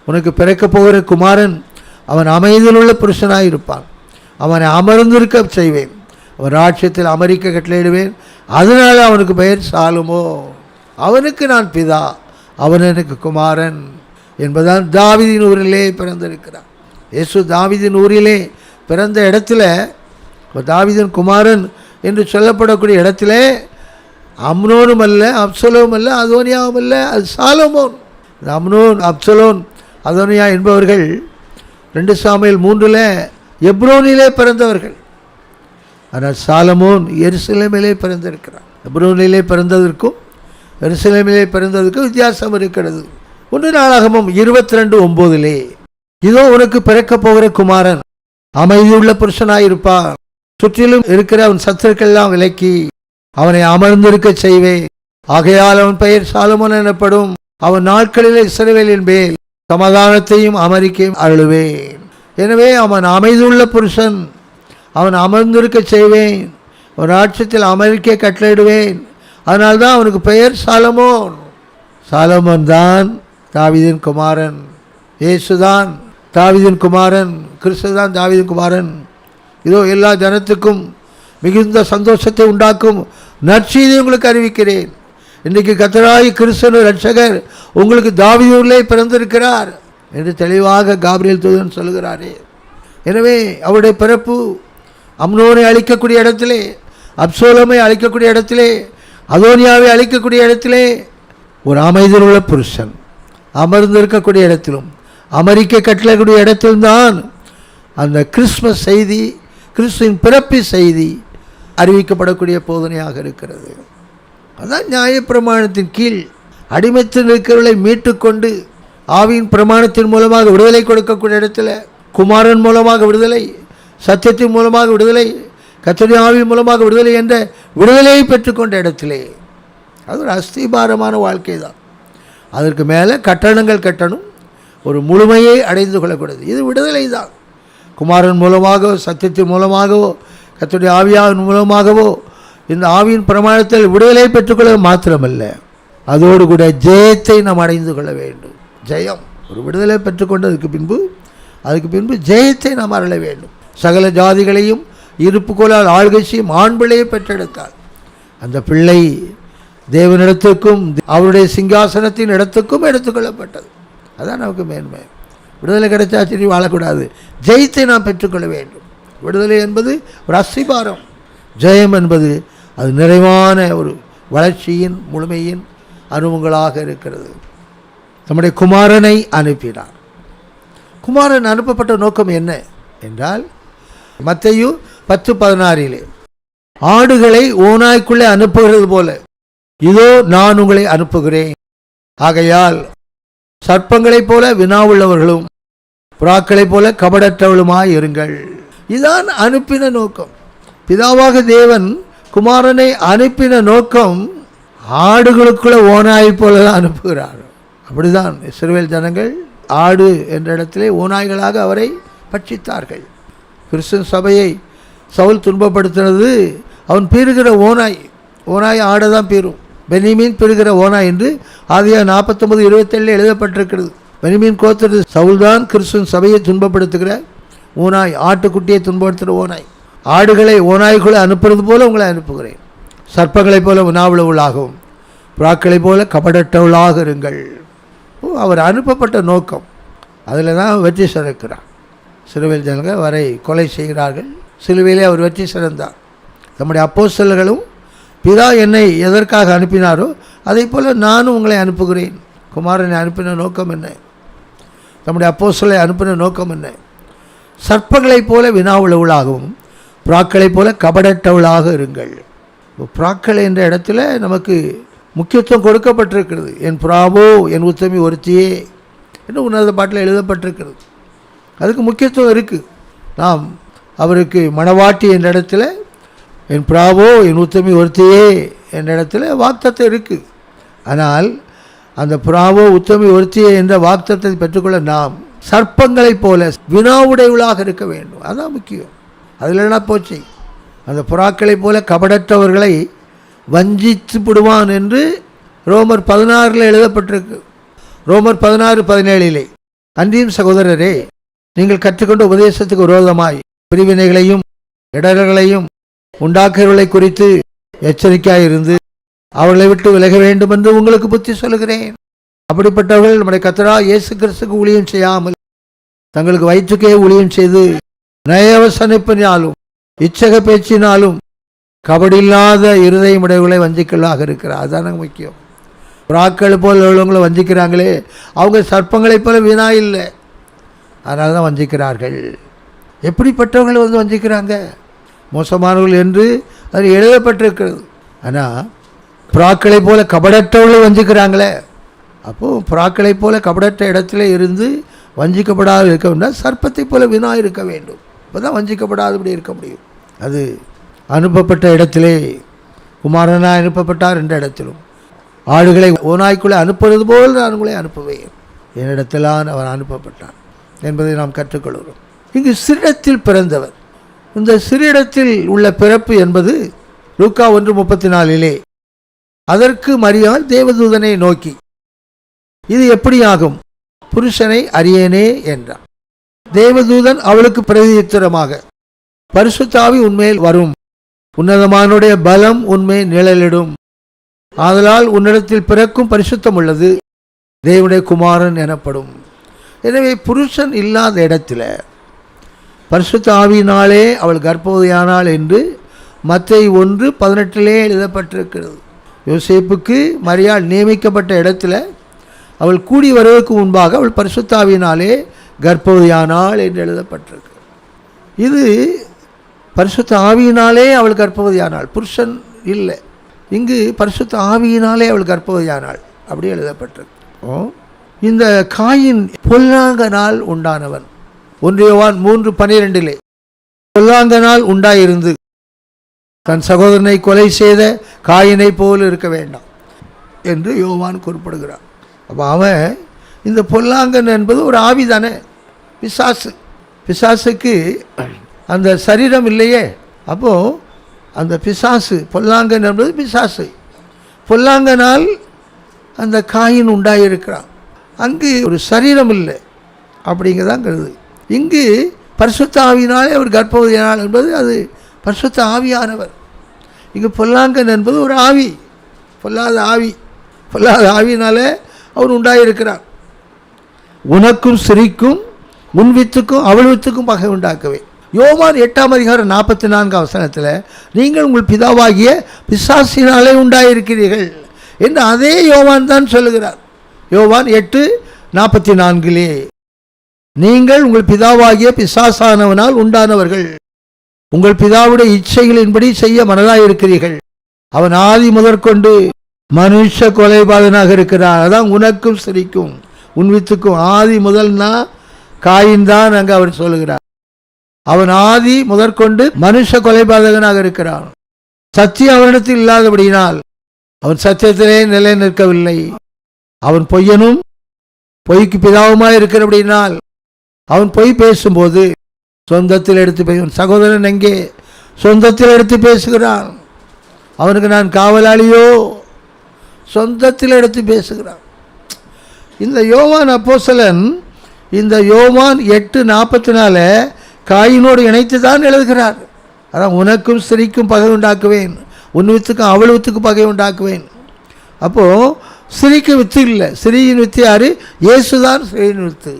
உனக்கு பிறக்கப் போகிற குமாரன் அவன் அமைதியிலுள்ள புருஷனாக இருப்பான், அவனை அமர்ந்திருக்க செய்வேன், அவன் ராட்சியத்தில் அமரிக்க கட்டளையிடுவேன், அதனால் அவனுக்கு பெயர் சாலுமோ, அவனுக்கு நான் பிதா, அவன் எனக்கு குமாரன் என்பதான் தாவீதின் ஊரிலே பிறந்திருக்கிறான். இயேசு தாவீதின் ஊரிலே பிறந்த இடத்துல, தாவீதின் குமாரன் என்று சொல்லப்படக்கூடிய இடத்துல அம்னோனும் அல்ல, அப்சலோம் அல்ல, அதோனியாவும் அல்ல, அது சாலமோன். அம்னோன், அப்சலோன், அதோனியா என்பவர்கள் 2 சாமுவேல் 3 எப்ரோனிலே பிறந்தவர்கள். ஆனால் சாலமோன் எருசலேமிலே பிறந்திருக்கிறார். எப்ரோனிலே பிறந்ததற்கும் எருசலேமிலே பிறந்ததற்கும் வித்தியாசம் இருக்கிறது. 1 நாளாகமம் 22:9 இதோ உனக்கு பிறக்கப் போகிற குமாரன் அமைதியுள்ள புருஷனாயிருப்பான், சுற்றிலும் இருக்கிற அவன் சத்துருக்கெல்லாம் விலக்கி அவனை அமர்ந்திருக்க செய்வேன், ஆகையால் அவன் பெயர் சாலமோன் எனப்படும், அவன் நாட்களிலே இஸ்ரவேலின் மேல் சமாதானத்தையும் அமரிக்கையும் அருளுவேன். எனவே அவன் அமைதியுள்ள புருஷன், அவன் அமர்ந்திருக்க செய்வேன், ஒரு ராட்சியத்தில் அமரிக்க கட்டளையிடுவேன், அதனால்தான் அவனுக்கு பெயர் சாலமோன். சாலமோன் தான் தாவீதின் குமாரன், இயேசுதான் தாவீதின் குமாரன், கிறிஸ்து தான் தாவீதின் குமாரன். இதோ எல்லா ஜனத்துக்கும் மிகுந்த சந்தோஷத்தை உண்டாக்கும் நற்செய்தியை உங்களுக்கு அறிவிக்கிறேன். இன்றைக்கு கர்த்தராகிய கிறிஸ்து ரட்சகர் உங்களுக்கு தாவீதிலே பிறந்திருக்கிறார் என்று தெளிவாக காபிரியேல் தூதன் சொல்கிறாரே. எனவே அவருடைய பிறப்பு அம்னோனை அழிக்கக்கூடிய இடத்திலே, அப்சலோமை அழிக்கக்கூடிய இடத்திலே, அதோனியாவை அழிக்கக்கூடிய இடத்திலே ஒரு அமைதியில் உள்ள புருஷன் அமர்ந்திருக்கக்கூடிய இடத்திலும் அமெரிக்க கட்டளைக்கூடிய இடத்தில்தான் அந்த கிறிஸ்மஸ் செய்தி, கிறிஸ்துவின் பிறப்பு செய்தி அறிவிக்கப்படக்கூடிய போதனையாக இருக்கிறது. அதான் நியாயப்பிரமாணத்தின் கீழ் அடிமைத்தில் இருக்கிறவர்களை மீட்டு கொண்டு ஆவியின் பிரமாணத்தின் மூலமாக விடுதலை கொடுக்கக்கூடிய இடத்துல குமாரன் மூலமாக விடுதலை, சத்தியத்தின் மூலமாக விடுதலை, கர்த்தருடைய ஆவியின் மூலமாக விடுதலை என்ற விடுதலையை பெற்றுக்கொண்ட இடத்திலே அது ஒரு அஸ்திபாரமான வாழ்க்கை தான். அதற்கு மேலே கட்டணங்கள் கட்டணும், ஒரு முழுமையை அடைந்து கொள்ளக்கூடாது. இது விடுதலை தான். குமாரன் மூலமாகவோ சத்தியத்தின் மூலமாகவோ கர்த்தருடைய ஆவியின் மூலமாகவோ இந்த ஆவியின் பிரமாணத்தில் விடுதலை பெற்றுக்கொள்ள மாத்திரமல்ல, அதோடு கூட ஜெயத்தை நாம் அடைந்து கொள்ள வேண்டும். ஜெயம், ஒரு விடுதலை பெற்றுக்கொண்டதுக்கு பின்பு அதுக்கு பின்பு ஜெயத்தை நாம் அருள வேண்டும். சகல ஜாதிகளையும் இருப்புக்கோளால் ஆள்கை செய்யும் ஆண் பிள்ளையை பெற்றெடுத்தாள். அந்த பிள்ளை தேவனிடத்துக்கும் அவருடைய சிங்காசனத்தின் இடத்துக்கும் எடுத்துக்கொள்ளப்பட்டது. அதான் நமக்கு மேன்மை. விடுதலை கிடைச்சா சரி வாழக்கூடாது, ஜெயத்தை நாம் பெற்றுக்கொள்ள வேண்டும். விடுதலை என்பது ஒரு அஸ்திபாரம், ஜெயம் என்பது அது நிறைவான ஒரு வளர்ச்சியின் முழுமையின் அனுபவங்களாக இருக்கிறது. நம்முடைய குமாரனை அனுப்பினார். குமாரன் அனுப்பப்பட்ட நோக்கம் என்ன என்றால், மத்தேயு 10:16 ஆடுகளை ஓநாய்க்குள்ளே அனுப்புகிறது போல இதோ நான் உங்களை அனுப்புகிறேன், ஆகையால் சர்ப்பங்களைப் போல வினாவுள்ளவர்களும் புறாக்களைப் போல கபடற்றவளுமாய் இருங்கள். இதுதான் அனுப்பின நோக்கம். பிதாவாக தேவன் குமாரனை அனுப்பின நோக்கம் ஆடுகளுக்குள்ள ஓநாய் போல தான் அனுப்புகிறார். அப்படிதான் இஸ்ரவேல் ஜனங்கள் ஆடு என்ற இடத்திலே ஓநாய்களாக அவரை பட்சித்தார்கள். கிறிஸ்துவின் சபையை சவுல் துன்பப்படுத்தினது அவன் பீறுகிற ஓநாய். ஓநாய் ஆடை தான் பீறும். பெனிமீன் பெறுகிற ஓனாய் என்று ஆதியா 49:27 எழுதப்பட்டிருக்கிறது. பெனிமீன் கோத்திர சவுல் தான் கிறிஸ்துவின் சபையை துன்பப்படுத்துகிற ஓனாய், ஆட்டுக்குட்டியை துன்பப்படுத்துகிற ஓனாய். ஆடுகளை ஓநாய்களை அனுப்புறது போல உங்களை அனுப்புகிறேன், சர்ப்பங்களைப் போல வினாவுள்ளவளாகவும் புறாக்களைப் போல கபடற்றவளாக இருங்கள். அவர் அனுப்பப்பட்ட நோக்கம் அதில் தான் வெற்றி சிறக்கிறார். சிலுவையில் ஜனங்கள் வரை கொலை செய்கிறார்கள், சிலுவையிலே அவர் வெற்றி சிறந்தார். நம்முடைய அப்போஸ்தலர்களும் பிதா என்னை எதற்காக அனுப்பினாரோ அதை போல் நானும் உங்களை அனுப்புகிறேன். குமாரனை அனுப்பின நோக்கம் என்ன? நம்முடைய அப்போஸ்தலரை அனுப்பின நோக்கம் என்ன? சர்ப்பங்களைப் போல வினாவுள்ளவளாகவும் புறாக்களைப் போல கபடற்றவளாக இருங்கள். புறாக்கள் என்ற இடத்துல நமக்கு முக்கியத்துவம் கொடுக்கப்பட்டிருக்கிறது. என் புறாவோ என் உத்தமி ஒருத்தியே என்று உன்னத பாட்டில் எழுதப்பட்டிருக்கிறது. அதுக்கு முக்கியத்துவம் இருக்குது. நாம் அவருக்கு மணவாட்டி என்ற இடத்துல என் புறாவோ என் உத்தமி ஒருத்தியே என்ற இடத்துல வாக்தத்தம் இருக்குது. ஆனால் அந்த புறாவோ உத்தமி ஒருத்தியே என்ற வாக்தத்தை பெற்றுக்கொள்ள நாம் சர்ப்பங்களைப் போல வினாவுடையவளாக இருக்க வேண்டும். அதுதான் முக்கியம். அதில் என்ன போச்சு? அந்த புறாக்களைப் போல கபடற்றவர்களை வஞ்சித்து விடுவான் என்று ரோமர் 16 எழுதப்பட்டிருக்கு. ரோமர் 16:17 அன்றியும் சகோதரரே, நீங்கள் கற்றுக்கொண்ட உபதேசத்துக்கு விரோதமாய் பிரிவினைகளையும் இடர்களையும் உண்டாக்குறவர்களை குறித்து எச்சரிக்கையாயிருந்து அவர்களை விட்டு விலக வேண்டும் என்று உங்களுக்கு புத்தி சொல்கிறேன். அப்படிப்பட்டவர்கள் நம்முடைய கர்த்தராகிய இயேசு கிறிஸ்துவுக்கு ஊழியம் செய்யாமல் தங்களுக்கு வயிற்றுக்கே ஊழியம் செய்து நயவசனிப்பினாலும் இச்சக பேச்சினாலும் கபடில்லாத இருதயமுடையவர்களை வஞ்சிக்கலாக இருக்கிறார். அதுதான முக்கியம். புறாக்கள் போல் உள்ளவங்களை வஞ்சிக்கிறாங்களே, அவங்க சர்ப்பங்களைப் போல வீணா இல்லை, அதனால தான் வஞ்சிக்கிறார்கள். எப்படிப்பட்டவர்கள் வந்து வஞ்சிக்கிறாங்க? மோசமானவர்கள் என்று அது எழுதப்பட்டிருக்கிறது. ஆனால் புறாக்களைப் போல கபடற்றவர்களை வஞ்சிக்கிறாங்களே, அப்போது புறாக்களைப் போல கபடற்ற இடத்துல இருந்து வஞ்சிக்கப்படாது இருக்க வேண்டாம், சர்ப்பத்தை போல வீணா இருக்க வேண்டும். இப்போ தான் வஞ்சிக்கப்படாதபடி இருக்க முடியும். அது அனுப்பப்பட்ட இடத்திலே குமாரனாக அனுப்பப்பட்டார் என்ற இடத்திலும் ஆடுகளை ஓநாய்க்குள்ளே அனுப்புவது போல் நான் உங்களை அனுப்புவேன் என்னிடத்திலான் அவர் அனுப்பப்பட்டார் என்பதை நாம் கற்றுக்கொள்கிறோம். இங்கு சிறிடத்தில் பிறந்தவர். இந்த சிறிடத்தில் உள்ள பிறப்பு என்பது லூக்கா 1:34 அதற்கு மரியாள் தேவதூதனை நோக்கி, இது எப்படி ஆகும்? புருஷனை அறியேனே என்றார். தேவதூதன் அவளுக்கு பிரதியுத்தரமாக, பரிசுத்த ஆவி உன்மேல் வரும், உன்னதமானுடைய பலம் உன்மேல் நிழலிடும், ஆதலால் உன்னிடத்தில் பிறக்கும் பரிசுத்தம் உள்ளது தேவனுடைய குமாரன் எனப்படும். எனவே புருஷன் இல்லாத இடத்துல பரிசுத்த ஆவியினாலே அவள் கர்ப்பவதியானாள் என்று மத்தேயு 1:18 எழுதப்பட்டிருக்கிறது. யோசேப்புக்கு மரியாள் நியமிக்கப்பட்ட இடத்துல அவள் கூடி வருவதற்கு முன்பாக அவள் பரிசுத்த ஆவியினாலே கர்ப்பவதியானாள் என்று எழுதப்பட்டிருக்கு. இது பரிசுத்த ஆவியினாலே அவள் கர்ப்பவதியானாள், புருஷன் இல்லை. இங்கு பரிசுத்த ஆவியினாலே அவள் கர்ப்பவதியானாள் அப்படி எழுதப்பட்டிருக்கு. இந்த காயின் பொல்லாங்கனால் உண்டானவன். 1 யோவான் 3:12 பொல்லாங்கனால் உண்டாயிருந்து தன் சகோதரனை கொலை செய்த காயினை போல் இருக்க வேண்டாம் என்று யோவான் குறிப்பிடுகிறார். அப்போ அவன் இந்த பொல்லாங்கன் என்பது ஒரு ஆவி தானே, பிசாசு. பிசாசுக்கு அந்த சரீரம் இல்லையே. அப்போது அந்த பிசாசு, பொல்லாங்கன் என்பது பிசாசு. பொல்லாங்கனால் அந்த காயின் உண்டாயிருக்கிறான். அங்கு ஒரு சரீரம் இல்லை அப்படிங்கிறதான் கருது. இங்கு பரிசுத்த ஆவியினாலே அவர் கர்ப்பவதியானாள் என்பது அது பரிசுத்த ஆவியானவர். இங்கு பொல்லாங்கன் என்பது ஒரு ஆவி, பொல்லாத ஆவி. பொல்லாத ஆவியினாலே அவர் உண்டாயிருக்கிறார். உனக்கும் சிரிக்கும் உன் வித்துக்கும் அவள் வித்துக்கும் பகை உண்டாக்கவே. யோவான் 8:44 நீங்கள் உங்கள் பிதாவாகிய பிசாசினாலே உண்டாயிருக்கிறீர்கள் என்று அதே யோவான் தான் சொல்லுகிறார். யோவான் 8:44 நீங்கள் உங்கள் பிதாவாகிய பிசாசானவனால் உண்டானவர்கள், உங்கள் பிதாவுடைய இச்சைகளின்படி செய்ய மனதாயிருக்கிறீர்கள். அவன் ஆதி முதற்கொண்டு மனுஷ கொலைபாதனாக இருக்கிறான். அதான் உனக்கும் சிரிக்கும் உன் வித்துக்கும். ஆதி முதல்னா காயின் தான் அங்கே அவர் சொல்லுகிறார். அவன் ஆதி முதற்கொண்டு மனுஷ கொலைபாதகனாக இருக்கிறான். சத்தியம் அவனிடத்தில் இல்லாதபடியினால் அவன் சத்தியத்திலே நிலை நிற்கவில்லை. அவன் பொய்யனும் பொய்க்கு பிதாவுமாய் இருக்கிறபடியினால் அவன் பொய் பேசும்போது சொந்தத்தில் எடுத்து பேசுவான். சகோதரன் எங்கே? சொந்தத்தில் எடுத்து பேசுகிறான். அவனுக்கு நான் காவலாளியோ? சொந்தத்தில் எடுத்து பேசுகிறான். இந்த யோவான் அப்போஸ்தலன் இந்த யோவான் 8:44 காயினோடு இணைத்து தான் எழுதுகிறார். அதான் உனக்கும் சிரிக்கும் பகை உண்டாக்குவேன், உன் வித்துக்கும் அவள் வித்துக்கும் பகை உண்டாக்குவேன். அப்போது ஸ்திரீக்கு வித்து இல்லை. ஸ்திரீயின் வித்து யாரு? இயேசுதான் ஸ்திரீயின் வித்து.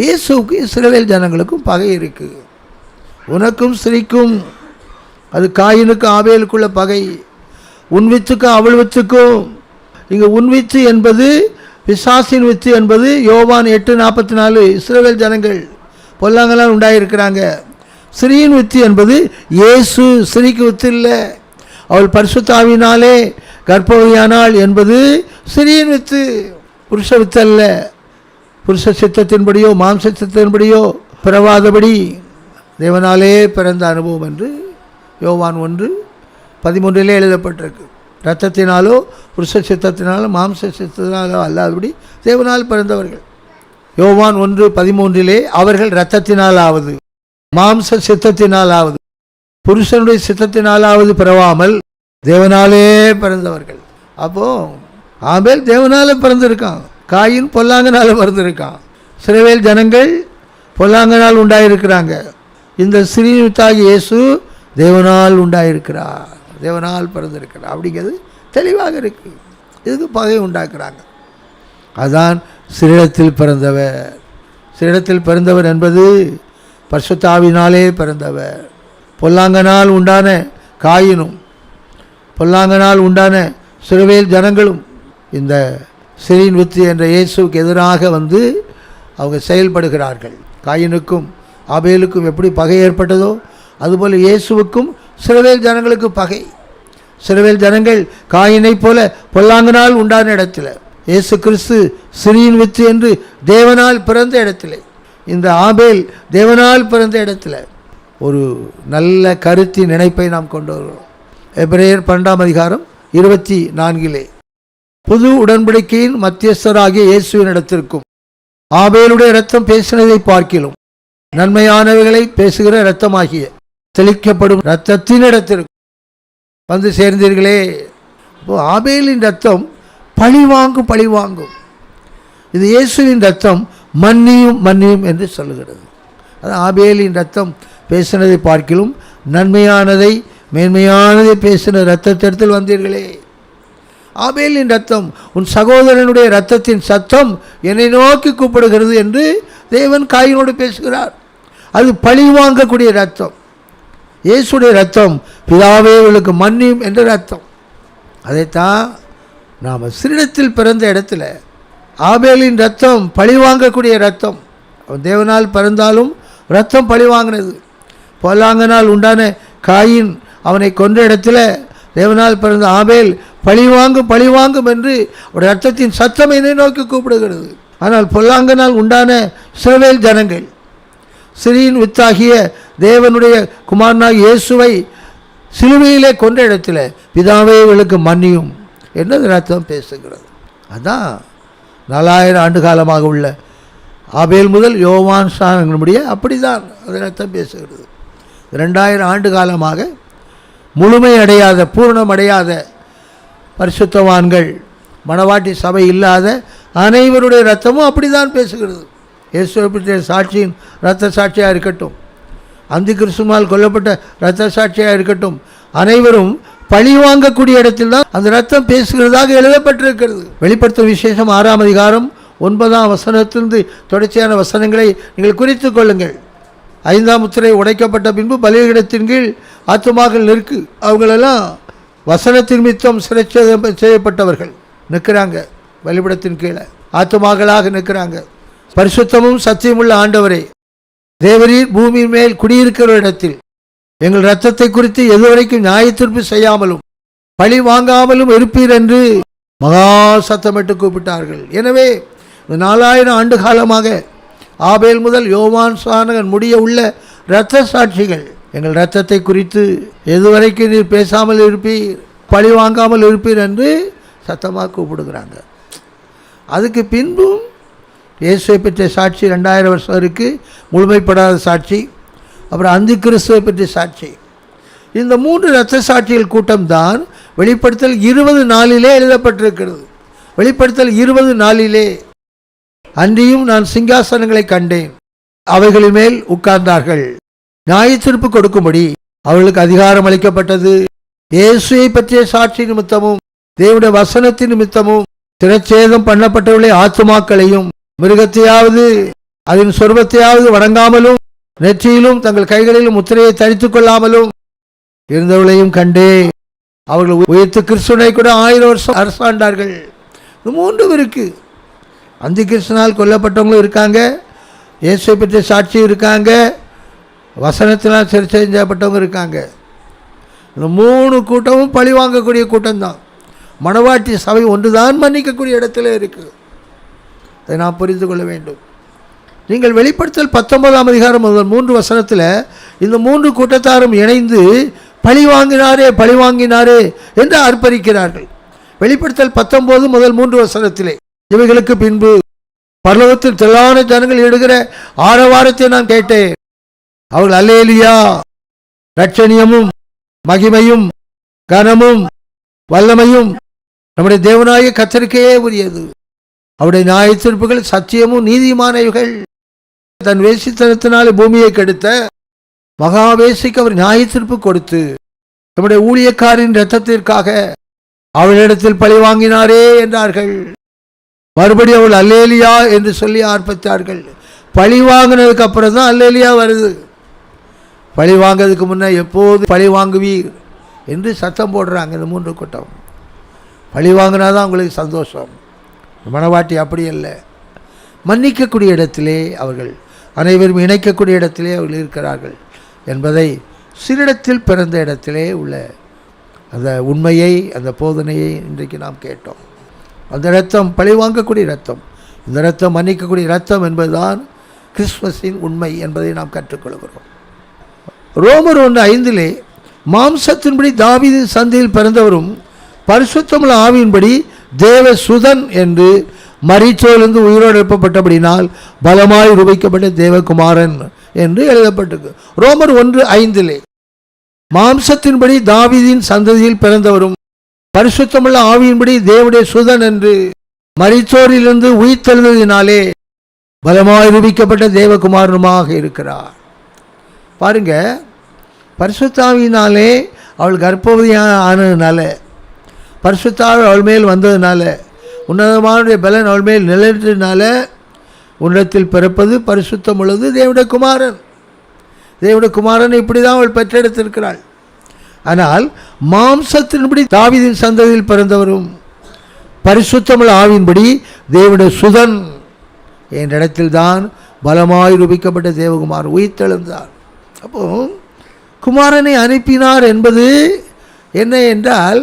இயேசுக்கு இஸ்ரவேல் ஜனங்களுக்கும் பகை இருக்குது. உனக்கும் ஸ்திரீக்கும், அது காயினுக்கும் ஆபேலுக்குள்ள பகை. உன் வித்துக்கும் அவள் வித்துக்கும். இங்கே உன் வித்து என்பது பிசாசின் வித்து என்பது யோவான் 8:44. இஸ்ரவேல் ஜனங்கள் பொல்லாங்கெல்லாம் உண்டாயிருக்கிறாங்க. ஸ்திரீயின் வித்து என்பது இயேசு. ஸ்திரீக்கு வித்து இல்லை. அவள் பரிசுத்தாவினாலே கர்ப்பவதியானாள் என்பது ஸ்திரீயின் வித்து, புருஷ வித்து அல்ல. புருஷ சித்தத்தின்படியோ மாம்ச சித்தத்தின்படியோ பிறவாதபடி தேவனாலே பிறந்த அனுபவம் என்று யோவான் 1:13 எழுதப்பட்டிருக்கு. இரத்தத்தினாலோ புருஷ சித்தத்தினாலோ மாம்ச சித்தத்தினாலோ அல்லாதபடி தேவனால் பிறந்தவர்கள். யோவான் 1:13 அவர்கள் இரத்தத்தினாலாவது மாம்ச சித்தத்தினாலாவது புருஷனுடைய சித்தத்தினாலாவது பிறவாமல் தேவனாலே பிறந்தவர்கள். அப்போ ஆபேல் தேவனால பிறந்திருக்கான், காயின் பொல்லாங்கனால பிறந்திருக்கான். இஸ்ரவேல் ஜனங்கள் பொல்லாங்கனால் உண்டாயிருக்கிறாங்க. இந்த ஸ்ரீவித்தாகி இயேசு தேவனால் உண்டாயிருக்கிறார், தேவனால் பிறந்திருக்கிறார் அப்படிங்கிறது தெளிவாக இருக்குது. இதுக்கு பகை உண்டாக்குறாங்க. அதுதான் சிறிடத்தில் பிறந்தவர். சிறிடத்தில் பிறந்தவர் என்பது பரிசுத்த ஆவியினாலே பிறந்தவர். பொல்லாங்கனால் உண்டான காயினும் பொல்லாங்கனால் உண்டான இஸ்ரவேல் ஜனங்களும் இந்த ஸ்திரீயின் வித்து என்ற இயேசுவுக்கு எதிராக வந்து அவங்க செயல்படுகிறார்கள். காயினுக்கும் ஆபேலுக்கும் எப்படி பகை ஏற்பட்டதோ அதுபோல் இயேசுவுக்கும் இஸ்ரவேல் ஜனங்களுக்கு பகை. இஸ்ரவேல் ஜனங்கள் காயினை போல பொல்லாங்கனால் உண்டான இடத்துல, இயேசு கிறிஸ்து ஸ்திரீயின் வித்து என்று தேவனால் பிறந்த இடத்துல, இந்த ஆபேல் தேவனால் பிறந்த இடத்துல ஒரு நல்ல கருத்தின் இணைப்பை நாம் கொண்டு வருகிறோம். எபிரேயர் 12:24 புது உடன்படிக்கையின் மத்தியஸ்தராகிய இயேசுவின் இடத்திற்கும் ஆபேலுடைய இரத்தம் பேசினதை பார்க்கிலும் நன்மையானவைகளை பேசுகிற இரத்தமாகிய தெளிக்கப்படும் இரத்தத்தின் இடத்திற்கும் வந்து சேர்ந்தீர்களே. இப்போ ஆபேலின் இரத்தம் பழிவாங்கும். இது இயேசுவின் இரத்தம் மன்னியும் என்று சொல்லுகிறது. அது ஆபேலின் இரத்தம் பேசினதை பார்க்கிலும் நன்மையானதை மேன்மையானதை பேசின இரத்தத்திடத்தில் வந்தீர்களே. ஆபேலின் இரத்தம், உன் சகோதரனுடைய இரத்தத்தின் சத்தம் என்னை நோக்கி கூப்பிடுகிறது என்று தேவன் காயினோடு பேசுகிறார். அது பழி வாங்கக்கூடிய இரத்தம். இயேசுடைய இரத்தம் பிதாவே இவளுக்கு மன்னியும் என்ற இரத்தம். அதைத்தான் நாம் சிறிடத்தில் பிறந்த இடத்துல ஆபேலின் இரத்தம் பழி வாங்கக்கூடிய இரத்தம். அவன் தேவனால் பிறந்தாலும் இரத்தம் பழி வாங்கினது. பொல்லாங்கனால் உண்டான காயின் அவனை கொன்ற இடத்துல தேவனால் பிறந்த ஆபேல் பழிவாங்கும் என்று ஒரு இரத்தத்தின் சத்தம் என்னை நோக்கி கூப்பிடுகிறது. ஆனால் பொல்லாங்கனால் உண்டான இஸ்ரவேல் ஜனங்கள் ஸ்திரீயின் வித்தாகிய தேவனுடைய குமாரனாகிய இயேசுவை சிலுவையிலே கொன்ற இடத்துல பிதாவே இவளுக்கு மன்னியும் என்று இரத்தம் பேசுகிறது. அதான் 4000 ஆண்டு காலமாக உள்ள ஆபேல் முதல் யோவான் சாணங்களுடைய அப்படிதான் அது இரத்தம் பேசுகிறது. 2000 ஆண்டு காலமாக முழுமை அடையாத பூரணம் அடையாத பரிசுத்தவான்கள் மணவாட்டி சபை இல்லாத அனைவருடைய இரத்தமும் அப்படி தான் பேசுகிறது. இயேசுவின் சாட்சியின் இரத்த சாட்சியாக இருக்கட்டும், அந்தி கிறிஸ்துவால் கொல்லப்பட்ட இரத்த சாட்சியாக இருக்கட்டும், அனைவரும் பழி வாங்கக்கூடிய இடத்தில் தான் அந்த இரத்தம் பேசுகிறதாக எழுதப்பட்டிருக்கிறது. வெளிப்படுத்தும் விசேஷம் 6ஆம் அதிகாரம் 9ஆம் வசனத்திலிருந்து தொடர்ச்சியான வசனங்களை நீங்கள் குறித்து கொள்ளுங்கள். 5ஆம் முத்திரை உடைக்கப்பட்ட பின்பு பலிபீடத்தின் கீழ் ஆத்துமாக்கள் நிற்கு. அவங்களெல்லாம் வசனத்தின் மித்தம் சிறை செய்யப்பட்டவர்கள் நிற்கிறாங்க. பலிபீடத்தின் கீழே ஆத்துமாக்களாக நிற்கிறாங்க. பரிசுத்தமும் சத்தியமுள்ள ஆண்டவரே, தேவரீர் பூமியின் மேல் குடியிருக்கிற இடத்தில் எங்கள் இரத்தத்தை குறித்து எதுவரைக்கும் நியாயத்தீர்ப்பு செய்யாமலும் பழி வாங்காமலும் இருப்பீர் என்று மகா சத்தமிட்டு கூப்பிட்டார்கள். எனவே 4000 ஆண்டு காலமாக ஆபேல் முதல் யோவான் சாணகன் முடிய உள்ள இரத்த சாட்சிகள் எங்கள் இரத்தத்தை குறித்து எதுவரைக்கும் நீர் பேசாமல் இருப்பீர், பழி வாங்காமல் இருப்பீர் என்று சத்தமாக கூப்பிடுகிறாங்க. அதுக்கு பின்பும் இயேசுவை பற்றிய சாட்சி 2000 வருஷம் இருக்குது, முழுமைப்படாத சாட்சி. அப்புறம் அந்தி கிறிஸ்துவை பற்றிய சாட்சி. இந்த 3 இரத்த சாட்சிகள் கூட்டம்தான் வெளிப்படுத்தல் 20:4 எழுதப்பட்டிருக்கிறது. வெளிப்படுத்தல் 20:4 அன்றியும் நான் சிங்காசனங்களை கண்டேன், அவைகளின் மேல் உட்கார்ந்தார்கள், நியாயத்தீர்ப்பு கொடுக்கும்படி அவர்களுக்கு அதிகாரம் அளிக்கப்பட்டது. இயேசுவை பற்றிய சாட்சி நிமித்தமும் தேவனுடைய வசனத்தின் நிமித்தமும் சிரச்சேதம் பண்ணப்பட்டவர்களை ஆத்துமாக்களையும் மிருகத்தையாவது அதன் சொர்பத்தையாவது வணங்காமலும் நெற்றியிலும் தங்கள் கைகளிலும் முத்திரையை தரித்துக் கொள்ளாமலும் இருந்தவர்களையும் கண்டே. அவர்கள் உயிர்த்து கிறிஸ்துவை கூட 1000 வருஷம் அரசாண்டார்கள். இது 3 இருக்கு. அந்தி கிறிஸ்துனால் கொல்லப்பட்டவங்களும் இருக்காங்க, இயேசுவை பற்றி சாட்சி இருக்காங்க, வசனத்தினால் சிறைச்செய்யப்பட்டவங்க இருக்காங்க. இந்த 3 கூட்டமும் பழி வாங்கக்கூடிய கூட்டம்தான். மணவாட்டி சபை ஒன்றுதான் மன்னிக்கக்கூடிய இடத்துல இருக்குது. அதை நாம் புரிந்து கொள்ள வேண்டும். நீங்கள் வெளிப்படுத்தல் 19ஆம் அதிகாரம் முதல் 3 வசனத்தில் இந்த 3 கூட்டத்தாரும் இணைந்து பழி வாங்கினாரே என்று ஆர்ப்பரிக்கிறார்கள். வெளிப்படுத்தல் 19 முதல் 3 வசனத்திலே இவைகளுக்கு பின்பு பரலோகத்தில் திரளான ஜனங்கள் இடுகிற ஆரவாரத்தை நான் கேட்டேன். அவர்கள் அல்லேலூயா, ரட்சணியமும் மகிமையும் கனமும் வல்லமையும் நம்முடைய தேவனாகிய கர்த்தருக்கே உரியது. அவருடைய நியாய தீர்ப்புகள் சத்தியமும் நீதிமானவைகள். தன் வேசித்தனத்தினாலே பூமியை கெடுத்த மகாவேசிக்கு அவர் நியாய தீர்ப்பு கொடுத்து நம்முடைய ஊழியக்காரின் இரத்தத்திற்காக அவளிடத்தில் பழி வாங்கினாரே என்றார்கள். மறுபடி அவள் அல்லேலியா என்று சொல்லி ஆர்ப்பித்தார்கள். பழி வாங்கினதுக்கு அப்புறம் தான் அல்லேலியா வருது. பழி வாங்கிறதுக்கு முன்னே எப்போது பழி வாங்குவீர் என்று சத்தம் போடுறாங்க இந்த 3 கூட்டம். பழி வாங்கினாதான் அவங்களுக்கு சந்தோஷம். மணவாட்டி அப்படி அல்ல. மன்னிக்கக்கூடிய இடத்திலே அவர்கள் அனைவரும் இணைக்கக்கூடிய இடத்திலே அவர்கள் இருக்கிறார்கள் என்பதை சிறிடத்தில் பிறந்த இடத்திலே உள்ள அந்த உண்மையை, அந்த போதனையை இன்றைக்கு நாம் கேட்டோம். அந்த இரத்தம் பழி வாங்கக்கூடிய இரத்தம், இந்த இரத்தம் மன்னிக்கக்கூடிய இரத்தம் என்பதுதான் கிறிஸ்மஸின் உண்மை என்பதை நாம் கற்றுக்கொள்கிறோம். ரோமர் 1:5 மாம்சத்தின்படி தாவீதின் சந்ததியில் பிறந்தவரும் பரிசுத்தமுள்ள ஆவியின்படி தேவ சுதன் என்று மரித்தோரிலிருந்து உயிரோடு எழுப்பப்பட்டபடினால் பலமாய் ரூபிக்கப்பட்ட தேவகுமாரன் என்று எழுதப்பட்டிருக்கு. ரோமர் 1:5 மாம்சத்தின்படி தாவீதின் சந்ததியில் பிறந்தவரும் பரிசுத்தமுள்ள ஆவியின்படி தேவனுடைய சுதன் என்று மரித்தோரிலிருந்து உயிர்த்தெழுந்ததினாலே பலமாய் ரூபிக்கப்பட்ட தேவகுமாரனுமாக இருக்கிறார். பாருங்க, பரிசுத்தாவியினாலே அவள் கர்ப்பவதியாக ஆனதுனால, பரிசுத்தாவி அவள் மேல் வந்ததுனால, உன்னதமான பலன் அவள் மேல் நிலைத்ததுனால உன்னதத்தில் பிறப்பது பரிசுத்தம் உள்ளது தேவனுடைய குமாரன். தேவனுடைய குமாரன் இப்படி தான் அவள் பெற்றெடுத்திருக்கிறாள். ஆனால் மாம்சத்தின்படி தாவீதின் சந்ததியில் பிறந்தவரும் பரிசுத்தமுள்ள ஆவியின்படி தேவனுடைய சுதன் என்ற இடத்தில் தான் பலமாய் ரூபிக்கப்பட்ட தேவகுமாரன் உயிர்த்தெழுந்தார். அப்போ குமாரனை அனுப்பினார் என்பது என்ன என்றால்,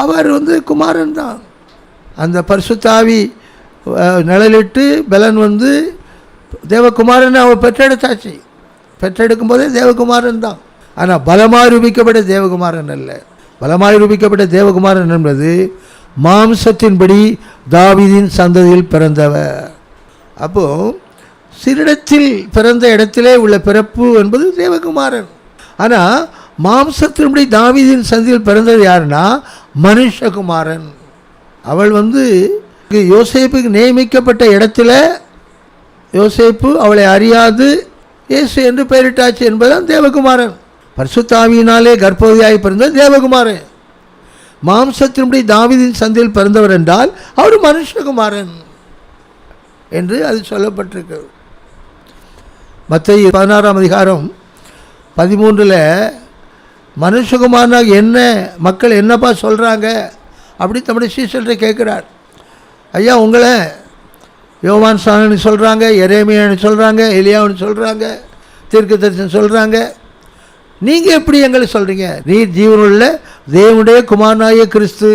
அவர் குமாரன் தான். அந்த பரிசுத்தாவி நிழலிட்டு பலன் தேவகுமாரனை அவர் பெற்றெடுத்தாச்சு. பெற்றெடுக்கும் போதே தேவகுமாரன் தான். ஆனால் பலமாய் ரூபிக்கப்பட்ட தேவகுமாரன் அல்ல. பலமாய் ரூபிக்கப்பட்ட தேவகுமாரன் என்பது மாம்சத்தின்படி தாவீதின் சந்ததியில் பிறந்தவர். அப்போது சிறிடத்தில் பிறந்த இடத்திலே உள்ள பிறப்பு என்பது தேவகுமாரன். ஆனால் மாம்சத்தின்படி தாவீதின் சந்ததியில் பிறந்தது யாருன்னா மனுஷகுமாரன். அவள் யோசேப்புக்கு நியமிக்கப்பட்ட இடத்துல யோசேப்பு அவளை அறியாது இயேசு என்று பெயரிட்டாச்சு என்பதுதான் தேவகுமாரன். பரிசுத்தாவியினாலே கர்ப்பவதியாய் பிறந்த தேவகுமாரன். மாம்சத்தின்படி தாவீதின் சந்ததியில் பிறந்தவர் என்றால் அவர் மனுஷகுமாரன் என்று அது சொல்லப்பட்டிருக்கிறது. மத்தேயு 16ஆம் அதிகாரம் 13 மனுஷகுமாரனாக என்ன மக்கள் என்னப்பா சொல்கிறாங்க அப்படி தம்முடைய சீஷர்கிட்ட கேட்குறார். ஐயா, உங்களை யோவான் ஸ்நானன்னு சொல்கிறாங்க, எரேமியான்னு சொல்கிறாங்க, எலியாவுன்னு சொல்கிறாங்க, தீர்க்கதரிசனம் சொல்கிறாங்க. நீங்கள் எப்படி எங்களை சொல்கிறீங்க? நீர் ஜீவனுள்ள தேவனுடைய குமாரனாகிய கிறிஸ்து,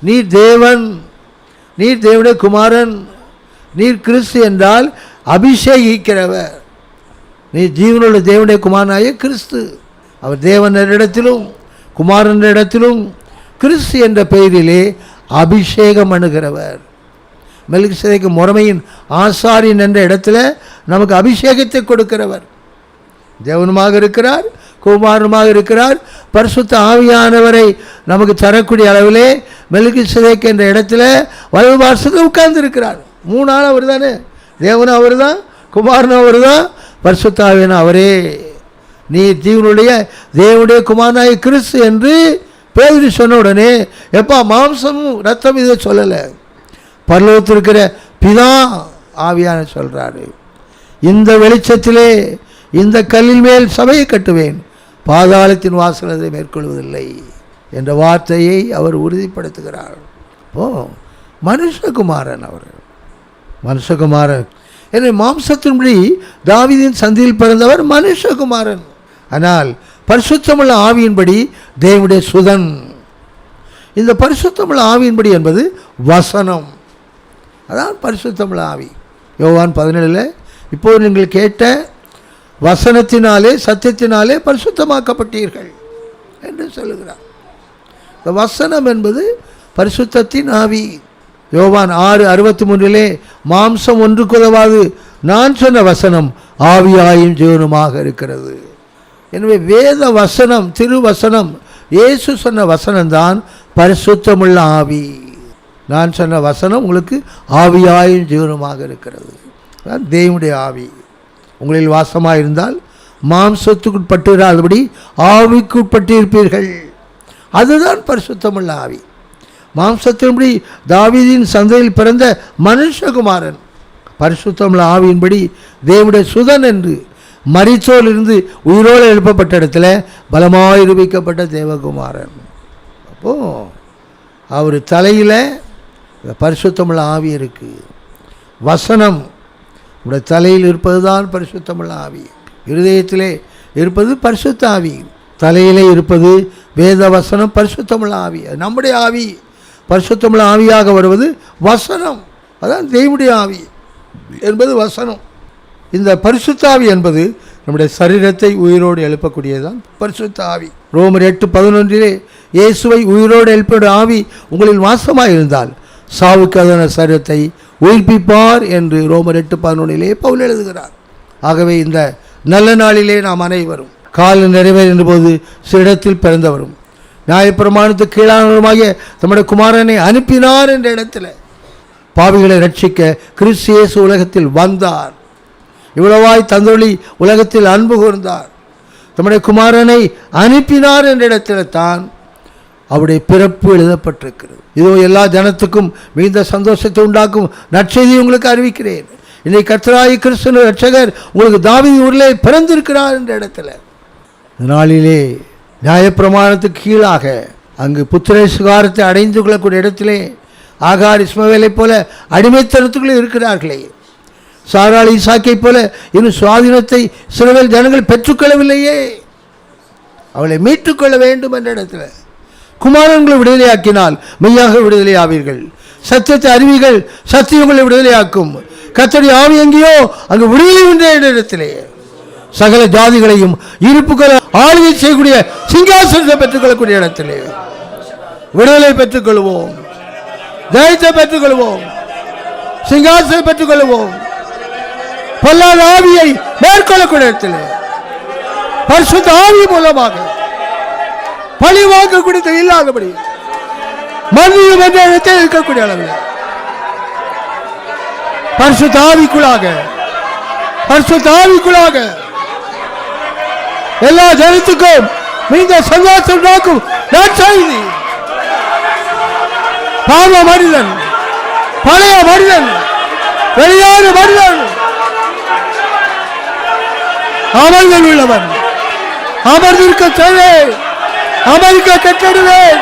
நீர் தேவன், நீர் தேவனுடைய குமாரன், நீர் கிறிஸ்து என்றால் அபிஷேகிக்கிறவர். நீர் ஜீவனுள்ள தேவனுடைய குமாரனாகிய கிறிஸ்து. அவர் தேவனிடத்திலும் குமாரனிடத்திலும் கிறிஸ்து என்ற பெயரிலே அபிஷேகம் பண்ணுகிறவர். மெல்கிசேதேக்கு முறைமையின் ஆசாரியன் என்ற இடத்துல நமக்கு அபிஷேகத்தை கொடுக்கிறவர். தேவனுமாக இருக்கிறார், குமாரனுமாக இருக்கிறார், பரிசுத்த ஆவியானவரை நமக்கு தரக்கூடிய அளவிலே மெல்கிசேதேக்கு என்ற இடத்துல வலது பார்சத்தில் உட்கார்ந்து இருக்கிறார். 3 ஆள் அவர் தானே. தேவனும் அவர் தான், குமாரனும் அவர் தான், பரிசுத்த ஆவியான அவரே. நீ ஜீவனுடைய தேவனுடைய குமாரனாய கிறிஸ்து என்று பேதுரு சொன்ன உடனே, எப்பா மாம்சமும் ரத்தம் இதை சொல்லலை, பரலோகத்தில் இருக்கிற பிதா ஆவியான சொல்றாரு. இந்த வெளிச்சத்திலே இந்த கல்லின் மேல் சபையை கட்டுவேன், பாதாளத்தின் வாசல் அதை மேற்கொள்வதில்லை என்ற வார்த்தையை அவர் உறுதிப்படுத்துகிறார். மனுஷகுமாரன், அவர் மனுஷகுமாரன். எனவே மாம்சத்தின்படி தாவீதின் சந்தியில் பிறந்தவர் மனுஷகுமாரன். ஆனால் பரிசுத்தமுள்ள ஆவியின்படி தேவனுடைய சுதன். இந்த பரிசுத்தமுள்ள ஆவியின்படி என்பது வசனம், அதான் பரிசுத்தமுள்ள ஆவி. யோவான் 17 இப்போது நீங்கள் கேட்ட வசனத்தினாலே சத்தியத்தினாலே பரிசுத்தமாக்கப்பட்டீர்கள் என்று சொல்லுகிறார். இந்த வசனம் என்பது பரிசுத்தத்தின் ஆவி. யோவான் 6:63 மாம்சம் ஒன்றுக்கு உதவாது, நான் சொன்ன வசனம் ஆவியாயும் ஜீவனுமாக இருக்கிறது. எனவே வேத வசனம், திருவசனம், இயேசு சொன்ன வசனம்தான் பரிசுத்தமுள்ள ஆவி. நான் சொன்ன வசனம் உங்களுக்கு ஆவியாயும் ஜீவனுமாக இருக்கிறது. அதான் தேவனுடைய ஆவி உங்களில் வாசமாக இருந்தால் மாம்சத்துக்குட்பட்டிராதபடி ஆவிக்குட்பட்டு இருப்பீர்கள். அதுதான் பரிசுத்தமுள்ள ஆவி. மாம்சத்தின்படி தாவீதின் சந்தையில் பிறந்த மனுஷகுமாரன், பரிசுத்தமுள்ள ஆவியின்படி தேவனுடைய சுதன் என்று மரித்தோர் இருந்து உயிரோடு எழுப்பப்பட்ட இடத்துல பலமாய் நிரூபிக்கப்பட்ட தேவகுமாரன். அப்போது அவர் தலையில் பரிசுத்தமுள்ள ஆவி இருக்குது. வசனம் உடைய தலையில் இருப்பது தான் பரிசுத்தமுள்ள ஆவி. இருதயத்திலே இருப்பது பரிசுத்த ஆவி, தலையிலே இருப்பது வேத வசனம், பரிசுத்தமுள்ள ஆவி. நம்முடைய ஆவி பரிசுத்தமுள்ள ஆவியாக வருவது வசனம், அதான் தேவனுடைய ஆவி என்பது வசனம். இந்த பரிசுத்த ஆவி என்பது நம்முடைய சரீரத்தை உயிரோடு எழுப்பக்கூடியதுதான் பரிசுத்த ஆவி. ரோமர் 8:11 இயேசுவை உயிரோடு எழுப்பிய ஆவி உங்களில் வாசமாக இருந்தால் சாவுக்கான சரீரத்தை உயிர்ப்பிப்பார் என்று ரோமர் 8:11 பவுல் எழுதுகிறார். ஆகவே இந்த நல்ல நாளிலே நாம் அனைவரும் காலம் நிறைவேறும் போது சிறிடத்தில் பிறந்தவரும் நியாயப்பிரமாணத்துக்கு கீழானவருமாகிய நம்முடைய குமாரனை அனுப்பினார் என்ற இடத்துல பாவிகளை ரட்சிக்க கிறிஸ்து இயேசு உலகத்தில் வந்தார். இவ்வளவாய் தந்தொழி உலகத்தில் அன்பு கூர்ந்தார். நம்முடைய குமாரனை அனுப்பினார் என்ற இடத்துல தான் அவருடைய பிறப்பு எழுதப்பட்டிருக்கிறது. இதோ எல்லா ஜனத்துக்கும் மிகுந்த சந்தோஷத்தை உண்டாக்கும் நற்செய்தியை உங்களுக்கு அறிவிக்கிறேன். இன்னைக்கு கர்த்தராகிய கிறிஸ்து ரட்சகர் உங்களுக்கு தாவீது ஊரிலே பிறந்திருக்கிறார் என்ற இடத்துல நாளிலே நியாயப்பிரமாணத்துக்கு கீழாக அங்கு புத்திர சுகாரத்தை அடைந்து கொள்ளக்கூடிய இடத்திலே ஆகார் இஸ்மவேலை போல அடிமைத்தனத்துக்குள்ளே இருக்கிறார்களே, சாராள் ஈசாக்கை போல இன்னும் சுவாதீனத்தை இஸ்ரவேல் ஜனங்கள் பெற்றுக்கொள்ளவில்லையே, அவளை மீட்டுக்கொள்ள வேண்டும் என்ற இடத்துல குமாரன்களை விடுதலையாக்கினால் மெய்யாக விடுதலை ஆவீர்கள். சத்தியத்தை அறிவிகள், சத்தியம் உங்களை விடுதலையாக்கும். கர்த்தருடைய ஆவி எங்கேயோ அங்கு விடுதலை என்ற இடத்திலே சகல ஜாதிகளையும் இருப்புகளை ஆளுகை செய்யக்கூடிய சிங்காசனத்தை பெற்றுக்கொள்ளக்கூடிய இடத்திலே விடுதலை பெற்றுக்கொள்வோம், ஜெயத்தை பெற்றுக்கொள்வோம், சிங்காசனத்தை பெற்றுக்கொள்வோம். பொல்லாத ஆவியை மேற்கொள்ளக்கூடிய இடத்திலே பரிசுத்த ஆவி மூலமாக பழி வாங்கக்கூடிய இல்லாதபடி மன்னியும் என்ற இடத்தில் இருக்கக்கூடிய அளவில் பரிசுத்த ஆவிக்குள்ளாக எல்லா ஜனத்துக்கும் மிகுந்த சந்தோஷம் நோக்கும் நற்செய்தி. பாவ மனிதன், பழைய மனிதன், வெளியான மனிதன் அமர்ந்தில் உள்ளவன் அமர்ந்திருக்க செய்வேன், அமர்ந்திருக்க கட்டிடுவேன்.